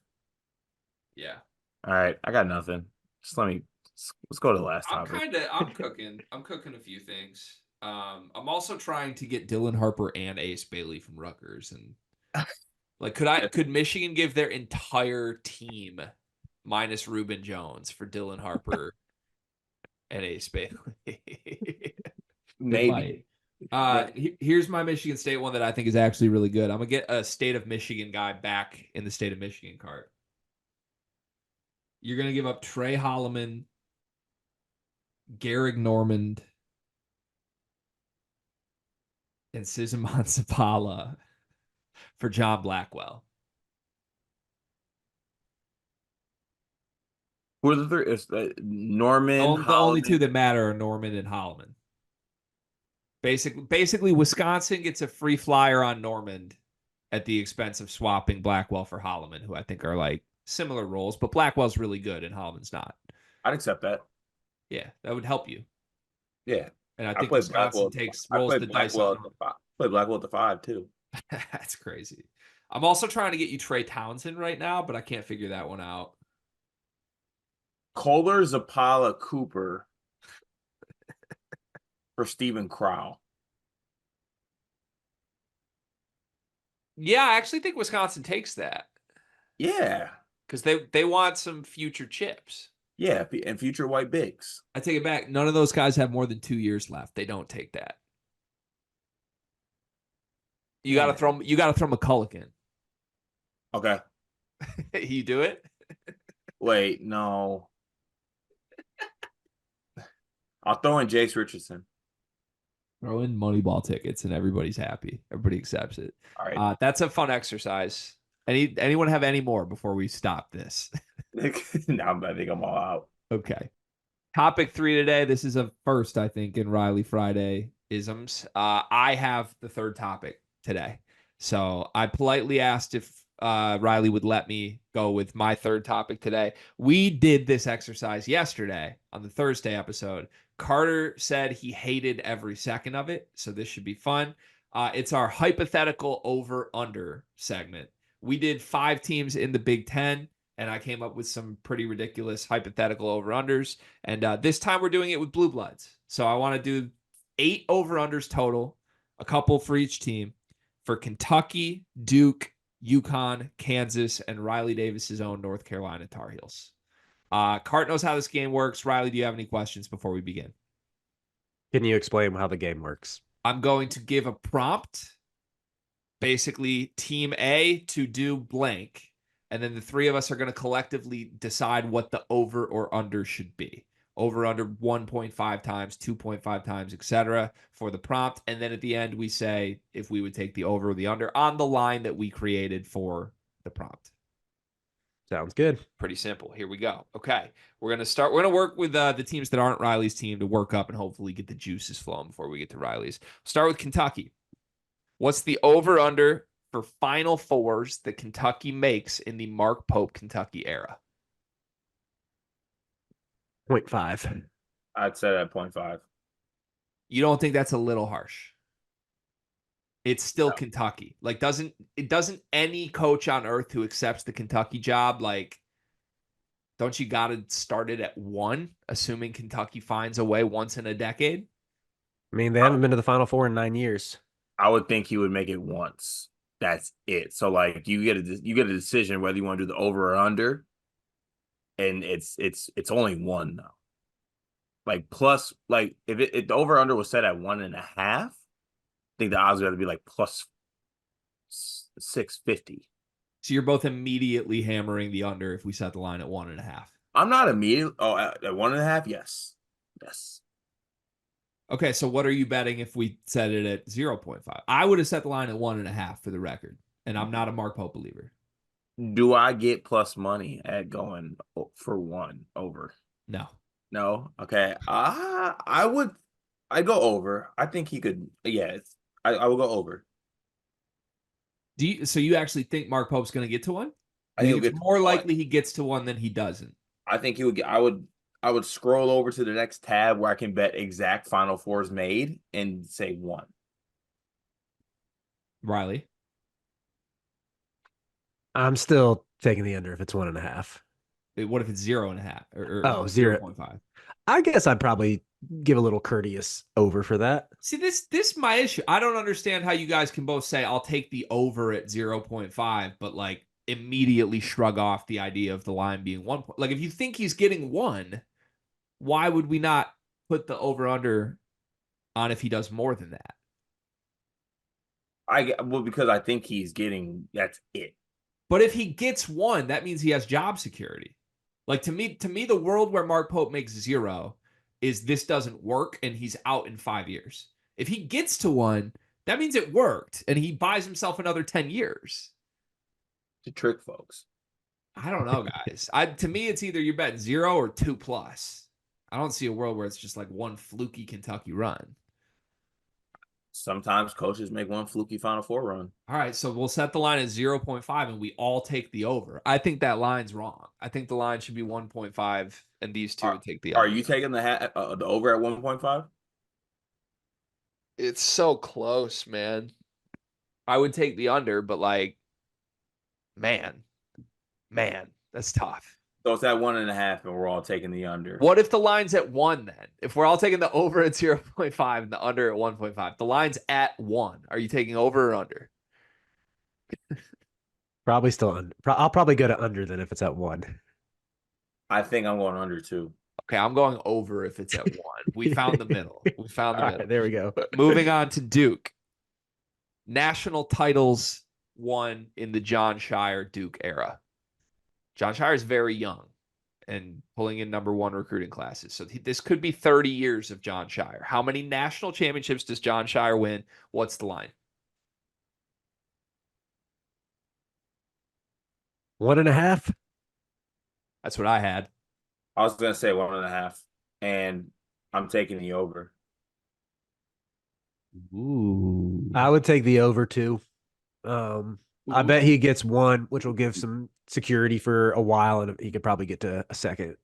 Yeah. All right, I got nothing. Let's go to the last topic. I'm cooking a few things. I'm also trying to get Dylan Harper and Ace Bailey from Rutgers, and like could Michigan give their entire team minus Reuben Jones for Dylan Harper and Ace Bailey? Maybe. Here's my Michigan State one that I think is actually really good. I'm gonna get a state of Michigan guy back in the state of Michigan card. You're gonna give up Trey Holloman, Garrick Normand, and Sizemon Zapala for John Blackwell. Who are the three? It's Norman. The only two that matter are Norman and Holloman. Basically, Wisconsin gets a free flyer on Normand at the expense of swapping Blackwell for Holloman, who I think are like similar roles, but Blackwell's really good and Holloman's not. I'd accept that. Yeah, that would help you. Yeah. And I think Wisconsin rolls the dice on him. Play Blackwell at the 5 too. That's crazy. I'm also trying to get you Trey Townsend right now, but I can't figure that one out. Kohler, Zapala, Cooper for Stephen Crow. Yeah, I actually think Wisconsin takes that. Yeah. Because they want some future chips. Yeah, and future white bigs. I take it back. None of those guys have more than 2 years left. They don't take that. You gotta throw McCullough. Okay. You do it? Wait, no. I'll throw in Jace Richardson. Throw in Moneyball tickets and everybody's happy. Everybody accepts it. All right. That's a fun exercise. Anyone have any more before we stop this? No, I think I'm all out. Okay. Topic 3 today. This is a first, I think, in Riley Friday isms. I have the third topic today. So I politely asked if Riley would let me go with my third topic today. We did this exercise yesterday on the Thursday episode. Carter said he hated every second of it, so this should be fun. It's our hypothetical over-under segment. We did 5 teams in the Big Ten. and I came up with some pretty ridiculous hypothetical over-unders. And this time we're doing it with Blue Bloods. So I want to do 8 over-unders total, a couple for each team, for Kentucky, Duke, UConn, Kansas, and Riley Davis's own North Carolina Tar Heels. Cart knows how this game works. Riley, do you have any questions before we begin? Can you explain how the game works? I'm going to give a prompt, basically team A to do blank, and then the 3 of us are going to collectively decide what the over or under should be. Over under 1.5 times, 2.5 times, etc. for the prompt. And then at the end, we say if we would take the over or the under on the line that we created for the prompt. Sounds good. Pretty simple. Here we go. Okay. We're going to start. We're going to work with the teams that aren't Riley's team to work up and hopefully get the juices flowing before we get to Riley's. Start with Kentucky. What's the over under for Final Fours that Kentucky makes in the Mark Pope Kentucky era? 0.5. I'd set it at 0.5. You don't think that's a little harsh? It's still No. Kentucky. Like, doesn't any coach on earth who accepts the Kentucky job, like, don't you got to start it at 1, assuming Kentucky finds a way once in a decade? I mean, they haven't been to the Final Four in 9 years. I would think he would make it once. That's it. So like you get a decision whether you want to do the over or under, and it's only 1 now. Like plus, like if the over under was set at 1.5, I think the odds are going to be like plus 650. So you're both immediately hammering the under if we set the line at 1.5. I'm not immediately. Oh, at 1.5, yes. Okay, so what are you betting if we set it at 0.5? I would have set the line at 1.5 for the record, and I'm not a Mark Pope believer. Do I get plus money at going for 1 over? No. No. Okay. I'd go over. I think he could. Yeah. I will go over. So you actually think Mark Pope's going to get to 1? I think it's more likely he gets to 1 than he doesn't. I think he would get. I would scroll over to the next tab where I can bet exact Final Fours made and say 1. Riley? I'm still taking the under if it's 1.5. What if it's 0.5 or 0.5? I guess I'd probably give a little courteous over for that. See, this my issue. I don't understand how you guys can both say I'll take the over at 0.5, but like immediately shrug off the idea of the line being 1 point. Like if you think he's getting 1, why would we not put the over under on if he does more than that? Because I think he's getting. That's it. But if he gets 1, that means he has job security. Like to me, the world where Mark Pope makes 0 is this doesn't work and he's out in 5 years. If he gets to 1, that means it worked and he buys himself another 10 years. To trick folks. I don't know, guys. To me, it's either you're betting 0 or 2+. I don't see a world where it's just like one fluky Kentucky run. Sometimes coaches make one fluky Final Four run. All right, so we'll set the line at 0.5 and we all take the over. I think that line's wrong. I think the line should be 1.5 and these two would take the under. over. Are you taking the over at 1.5? It's so close, man. I would take the under, but like, man, that's tough. So it's at 1.5 and we're all taking the under. What if the line's at 1 then? If we're all taking the over at 0.5 and the under at 1.5, the line's at 1. Are you taking over or under? Probably still under. I'll probably go to under then if it's at 1. I think I'm going under too. Okay, I'm going over if it's at 1. We found the middle. We found the middle. Right, there we go. Moving on to Duke. National titles won in the John Shire Duke era. John Shire is very young and pulling in #1 recruiting classes. So this could be 30 years of John Shire. How many national championships does John Shire win? What's the line? 1.5. That's what I had. I was going to say 1.5, and I'm taking the over. Ooh. I would take the over too. I bet he gets 1, which will give some security for a while, and he could probably get to a second.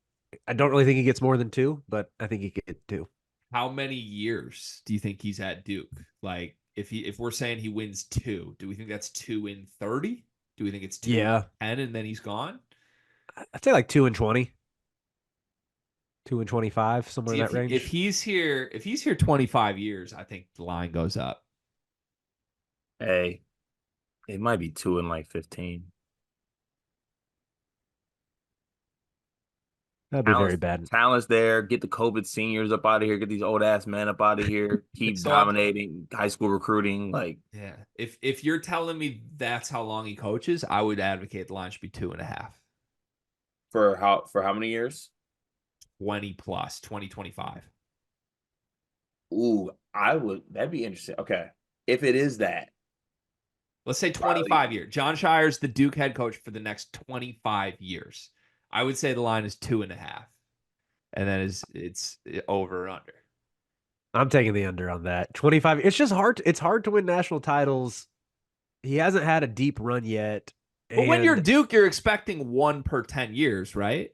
I don't really think he gets more than 2, but I think he could get 2. How many years do you think he's at Duke? Like, if we're saying he wins 2, do we think that's 2 in 30? Do we think it's 2 in 10 and then he's gone? I'd say like 2-20, 2-25, somewhere See, in that if range. he's here 25 years, I think the line goes up. Hey, it might be 2 and like 15. That'd be very bad. Talent's there. Get the COVID seniors up out of here. Get these old ass men up out of here. Keep So I'm, dominating high school recruiting. Like yeah. If you're telling me that's how long he coaches, I would advocate the line should be 2.5. for how many years? 20 plus 2025. Ooh, that'd be interesting. Okay. If it is that, Let's say Riley, 25 years. John Shire's the Duke head coach for the next 25 years. I would say the line is 2.5. And then it's over or under. I'm taking the under on that. 25. It's just hard. It's hard to win national titles. He hasn't had a deep run yet. But when you're And Duke, you're expecting 1 per 10 years, right?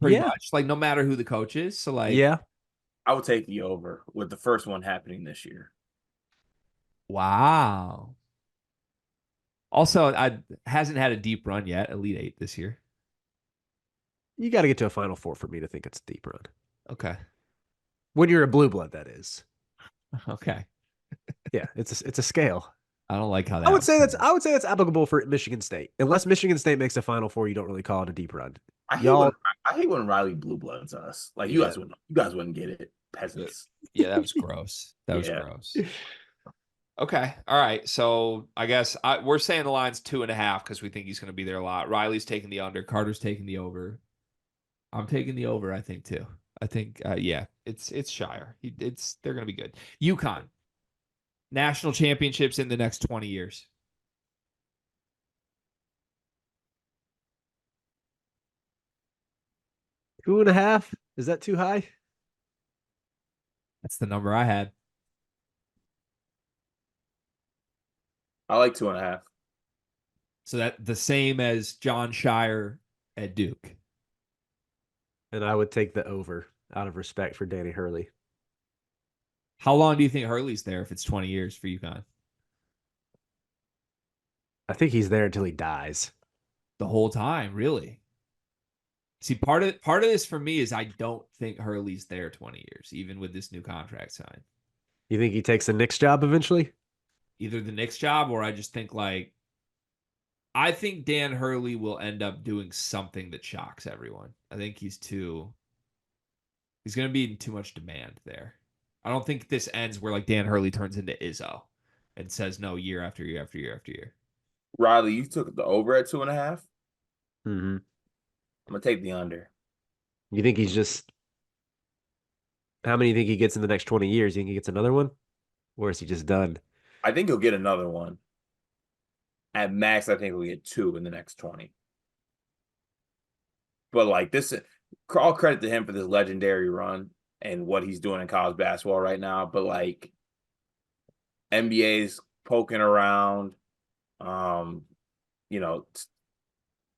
Pretty yeah, much. Like no matter who the coach is. So like, yeah. I would take the over with the first one happening this year. wow. Also, I hasn't had a deep run yet. Elite Eight this year. You got to get to a Final Four for me to think it's a deep run. Okay. When you're a blue blood, that is. Okay. Yeah, it's a scale. I don't like how that. I would say that's applicable for Michigan State. Unless Michigan State makes a Final Four, you don't really call it a deep run. I Y'all, hate when Riley blue bloods us. Like Yeah. you guys wouldn't get it, peasants. Yeah, that was gross. That was Yeah. gross. Okay. All right. So I guess we're saying the line's 2.5 because we think he's going to be there a lot. Riley's taking the under. Carter's taking the over. I'm taking the over, I think, too. I think, yeah, it's Shire. They're going to be good. UConn. National championships in the next 20 years. Two and a half. Is that too high? That's the number I had. I like 2.5. So that the same as John Shire at Duke. And I would take the over out of respect for Danny Hurley. How long do you think Hurley's there if it's 20 years for UConn? I think he's there until he dies. The whole time, really. See, part of this for me is I don't think Hurley's there 20 years, even with this new contract sign. You think he takes the Knicks job eventually? Either the Knicks job or I just think I think Dan Hurley will end up doing something that shocks everyone. I think he's going to be in too much demand there. I don't think this ends where Dan Hurley turns into Izzo and says no year after year after year after year. Riley, you took the over at 2.5. Mm-hmm. I'm gonna take the under. You think he's just? How many do you think he gets in the next 20 years? You think he gets another one, or is he just done? I think he'll get another one. At max, I think he'll get 2 in the next 20. But this, all credit to him for this legendary run and what he's doing in college basketball right now. But NBA's poking around.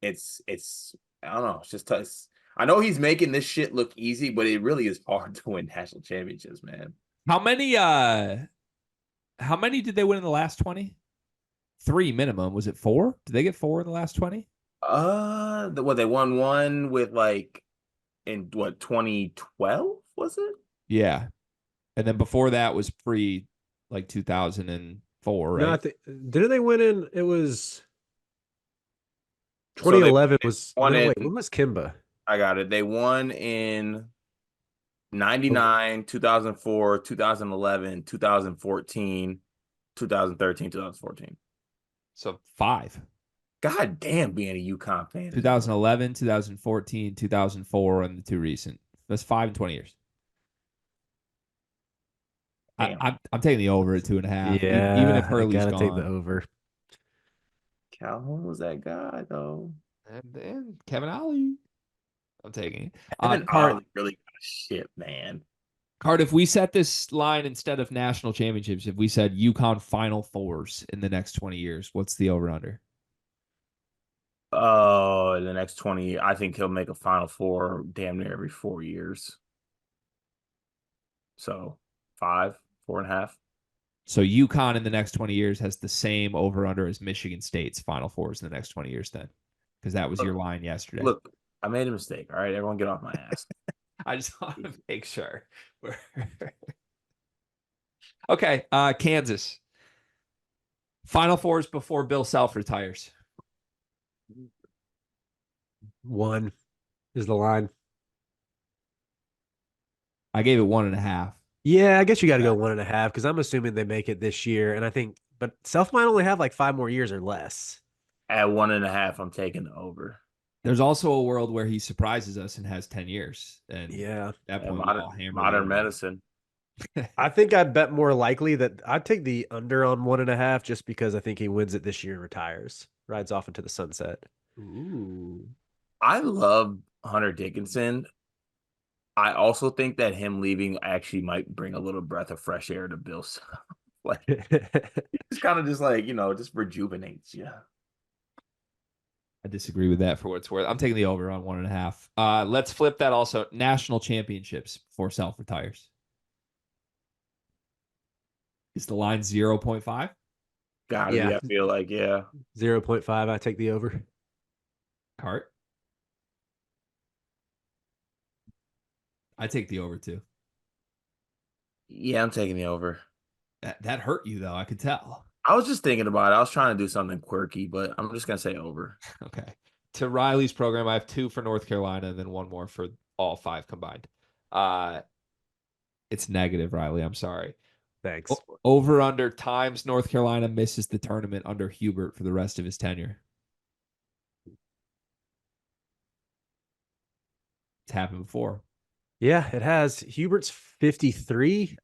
It's I don't know. It's just tough. I know he's making this shit look easy, but it really is hard to win national championships, man. How many did they win in the last 20? 3 minimum. Was it 4? Did they get 4 in the last 20? They won one with in 2012, was it? Yeah. And then before that was pre 2004, right? No, didn't they win in? It was So 2011. when was Kimba? I got it. They won in 99, 2004, 2011, 2014, 2013, 2014. So 5. God damn, being a UConn fan. 2011, 2014, 2004, and the 2 recent. That's 5 in 20 years. I'm taking the over at 2.5. Yeah, even if Hurley's gotta gone. take the over. Calhoun was that guy though. And Kevin Ollie. I'm taking it. Kevin Ollie really got shit, man. Card, if we set this line instead of national championships, if we said UConn Final Fours in the next 20 years, what's the over-under? Oh, in the next 20, I think he'll make a Final Four damn near every 4 years. So 5, 4.5. So UConn in the next 20 years has the same over-under as Michigan State's Final Fours in the next 20 years then. because that was your line yesterday. Look, I made a mistake. All right, everyone get off my ass. I just want to make sure. Okay, Kansas. Final Fours before Bill Self retires. 1 is the line. I gave it 1.5. Yeah, I guess you got to go Okay. 1.5 because I'm assuming they make it this year, and I think, but Self might only have like 5 more years or less. At 1.5, I'm taking the over. There's also a world where he surprises us and has 10 years. And Yeah, at that Yeah, point, we all hammer modern the medicine. I think I'd bet more likely that I'd take the under on 1.5 just because I think he wins it this year and retires, rides off into the sunset. Ooh. I love Hunter Dickinson. I also think that him leaving actually might bring a little breath of fresh air to Bill Self. Like, it's kind of just like, just rejuvenates you. I disagree with that for what it's worth. I'm taking the over on 1.5. Let's flip that also. National championships before Self retires. Is the line 0.5? Gotta Yeah. be, I feel like, yeah. 0.5, I take the over. Cart? I take the over too. Yeah, I'm taking the over. That hurt you though. I could tell. I was just thinking about it. I was trying to do something quirky, but I'm just gonna say over. Okay. To Riley's program, I have 2 for North Carolina and then 1 more for all 5 combined. It's negative, Riley. I'm sorry. Thanks. Over under times North Carolina misses the tournament under Hubert for the rest of his tenure. It's happened before. Yeah, it has. Hubert's 53.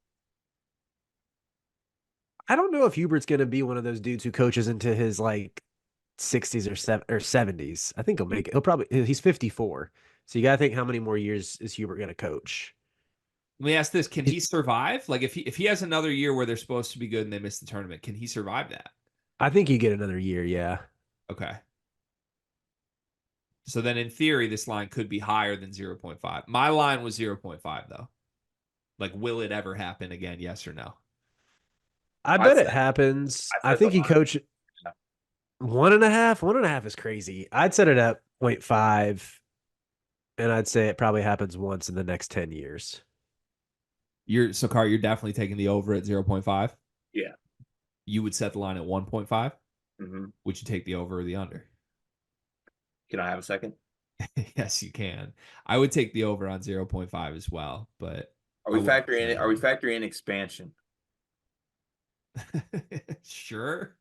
I don't know if Hubert's going to be one of those dudes who coaches into his like 60s or 70s. I think he'll make it. He's 54. So you got to think how many more years is Hubert going to coach? Let me ask this: can he survive? Like, if he has another year where they're supposed to be good and they miss the tournament, can he survive that? I think you get another year. Yeah. Okay. So then, in theory, this line could be higher than 0.5. My line was 0.5, though. Like, will it ever happen again? Yes or no? I bet it happens. I think he coached 1.5. 1.5 is crazy. I'd set it at 0.5, and I'd say it probably happens once in the next 10 years. Cart, you're definitely taking the over at 0.5. Yeah. You would set the line at 1.5. Mm-hmm. Would you take the over or the under? Can I have a second? Yes, you can. I would take the over on 0.5 as well, but Are we factoring in expansion? Sure.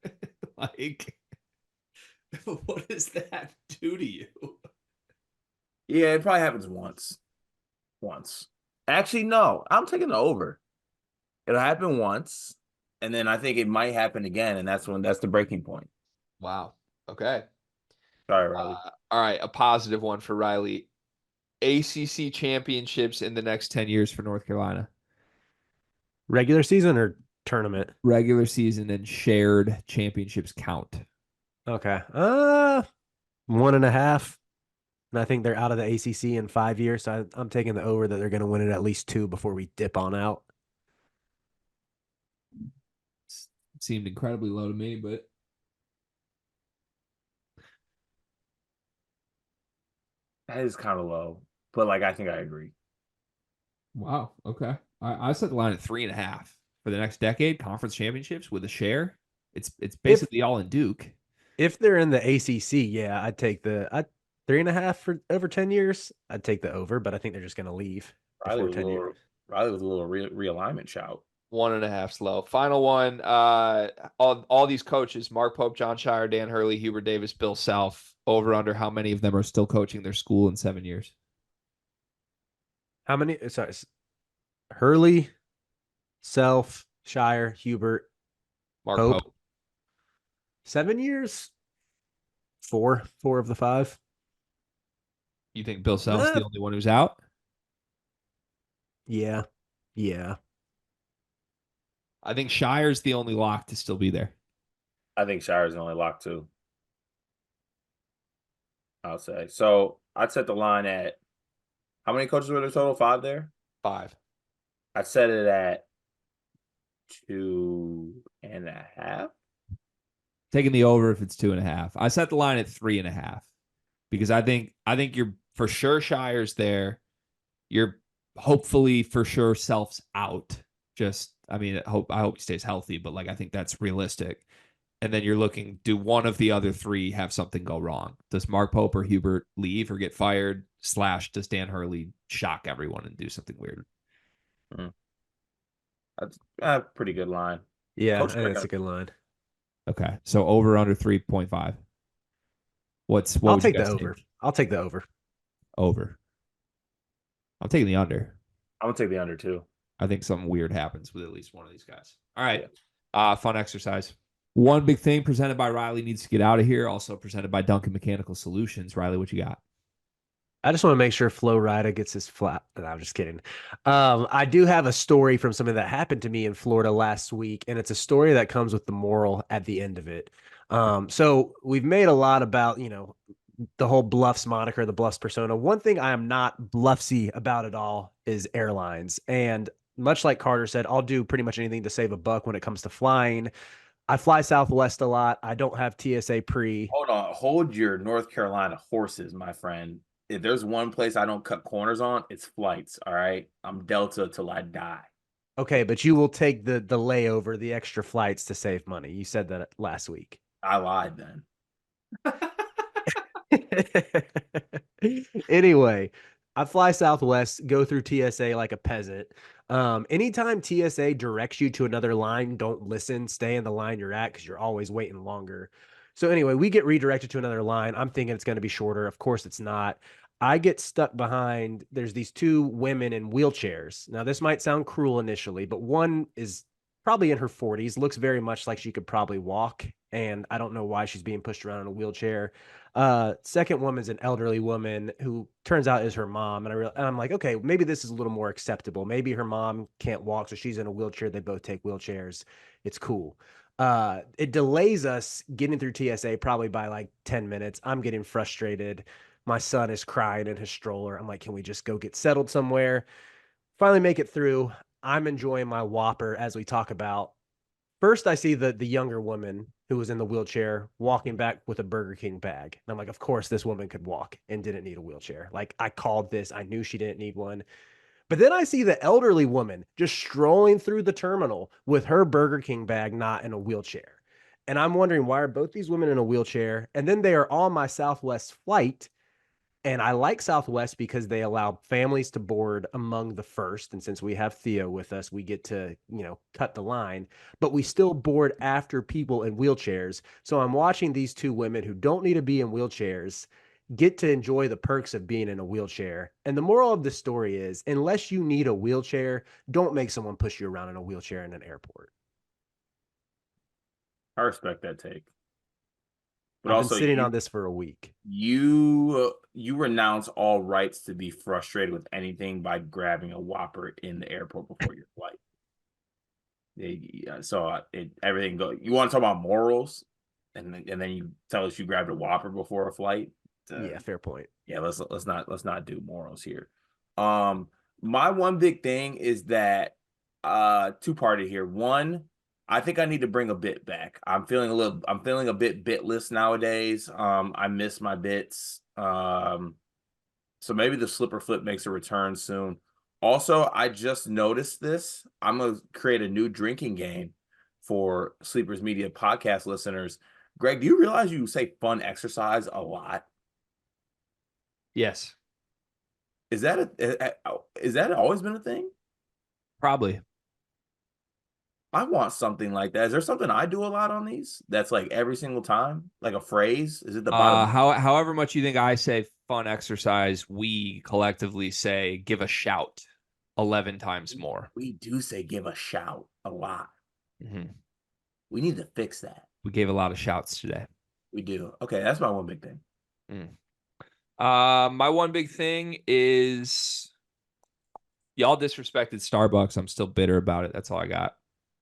Like, what does that do to you? Yeah, it probably happens once. Actually, no. I'm taking the over. It'll happen once, and then I think it might happen again, and that's the breaking point. Wow. Okay. Sorry, Riley. All right, a positive one for Riley. ACC championships in the next 10 years for North Carolina. Regular season or tournament? Regular season and shared championships count. Okay. 1.5. And I think they're out of the ACC in 5 years. So I'm taking the over that they're going to win it at least 2 before we dip on out. Seemed incredibly low to me, but That is kind of low, but I think I agree. wow. Okay. I set the line at 3.5 for the next decade. Conference championships with a share. It's basically all in Duke. If they're in the ACC, yeah, I'd take 3.5 for over 10 years. I'd take the over, but I think they're just going to leave before 10 years. Riley was a little realignment shout. 1.5 slow. Final one. All these coaches: Mark Pope, John Shire, Dan Hurley, Hubert Davis, Bill Self. Over under how many of them are still coaching their school in 7 years? How many? Sorry, Hurley, Self, Shire, Hubert, Mark Pope. Pope. 7 years. 4 of the 5. You think Bill Self's the only one who's out? Yeah. I think Shire's the only lock to still be there. I think Shire's the only lock too. I'll say. So I'd set the line at how many coaches were there total? 5 there? 5. I'd set it at 2.5. Taking the over if it's 2.5. I set the line at 3.5. because I think you're for sure Shire's there. You're hopefully for sure Self's out. Just I mean, I hope he stays healthy, but like I think that's realistic. And then you're looking, do one of the other three have something go wrong? Does Mark Pope or Hubert leave or get fired? / does Dan Hurley shock everyone and do something weird? That's a pretty good line. Yeah, Coach I think that's a Greg, good line. Okay. So over under 3.5. What I'll would you take the guys over. take? I'll take the over. Over. I'm taking the under. I'm gonna take the under too. I think something weird happens with at least one of these guys. All right. Fun exercise. One big thing presented by Riley needs to get out of here. Also presented by Duncan Mechanical Solutions. Riley, what you got? I just want to make sure Flo Rida gets his flat. No, I'm just kidding. I do have a story from something that happened to me in Florida last week, and it's a story that comes with the moral at the end of it. So we've made a lot about, the whole Bluffs moniker, the Bluffs persona. One thing I am not bluffsy about at all is airlines. And much like Carter said, I'll do pretty much anything to save a buck when it comes to flying. I fly Southwest a lot. I don't have TSA pre. Hold on, hold your North Carolina horses, my friend. If there's one place I don't cut corners on, it's flights. All right, I'm Delta till I die. Okay, but you will take the layover, the extra flights to save money. You said that last week. I lied then. Anyway, I fly Southwest, go through TSA like a peasant. Anytime TSA directs you to another line, don't listen, stay in the line you're at because you're always waiting longer. So anyway, we get redirected to another line. I'm thinking it's going to be shorter. Of course, it's not. I get stuck behind. There's these two women in wheelchairs. Now, this might sound cruel initially, but one is probably in her 40s, looks very much like she could probably walk. And I don't know why she's being pushed around in a wheelchair. Second woman's an elderly woman who turns out is her mom. And I'm like, okay, maybe this is a little more acceptable. Maybe her mom can't walk, so she's in a wheelchair. They both take wheelchairs. It's cool. It delays us getting through TSA probably by like 10 minutes. I'm getting frustrated. My son is crying in his stroller. I'm like, can we just go get settled somewhere? Finally make it through. I'm enjoying my Whopper as we talk about. First, I see the younger woman who was in the wheelchair walking back with a Burger King bag. And I'm like, of course, this woman could walk and didn't need a wheelchair. Like, I called this. I knew she didn't need one. But then I see the elderly woman just strolling through the terminal with her Burger King bag, not in a wheelchair. And I'm wondering, why are both these women in a wheelchair? And then they are on my Southwest flight. And I like Southwest because they allow families to board among the first. And since we have Theo with us, we get to, cut the line, but we still board after people in wheelchairs. So I'm watching these two women who don't need to be in wheelchairs get to enjoy the perks of being in a wheelchair. And the moral of the story is, unless you need a wheelchair, don't make someone push you around in a wheelchair in an airport. I respect that take. But I've also, been sitting on this for a week. You renounce all rights to be frustrated with anything by grabbing a Whopper in the airport before your flight. Everything goes. You want to talk about morals, and then you tell us you grabbed a Whopper before a flight. Yeah, fair point. Yeah, let's not do morals here. My one big thing is that two-parted here. One, I think I need to bring a bit back. I'm feeling a bit bitless nowadays. I miss my bits. So maybe the slipper flip makes a return soon. Also, I just noticed this. I'm gonna create a new drinking game for Sleepers Media podcast listeners. Greg, do you realize you say fun exercise a lot? Yes. Is that always been a thing? Probably. I want something like that. Is there something I do a lot on these that's like every single time? Like a phrase? Is it the bottom? However much you think I say fun exercise, we collectively say give a shout 11 times more. We do say give a shout a lot. Mm-hmm. We need to fix that. We gave a lot of shouts today. We do. Okay, that's my one big thing. My one big thing is y'all disrespected Starbucks. I'm still bitter about it. That's all I got.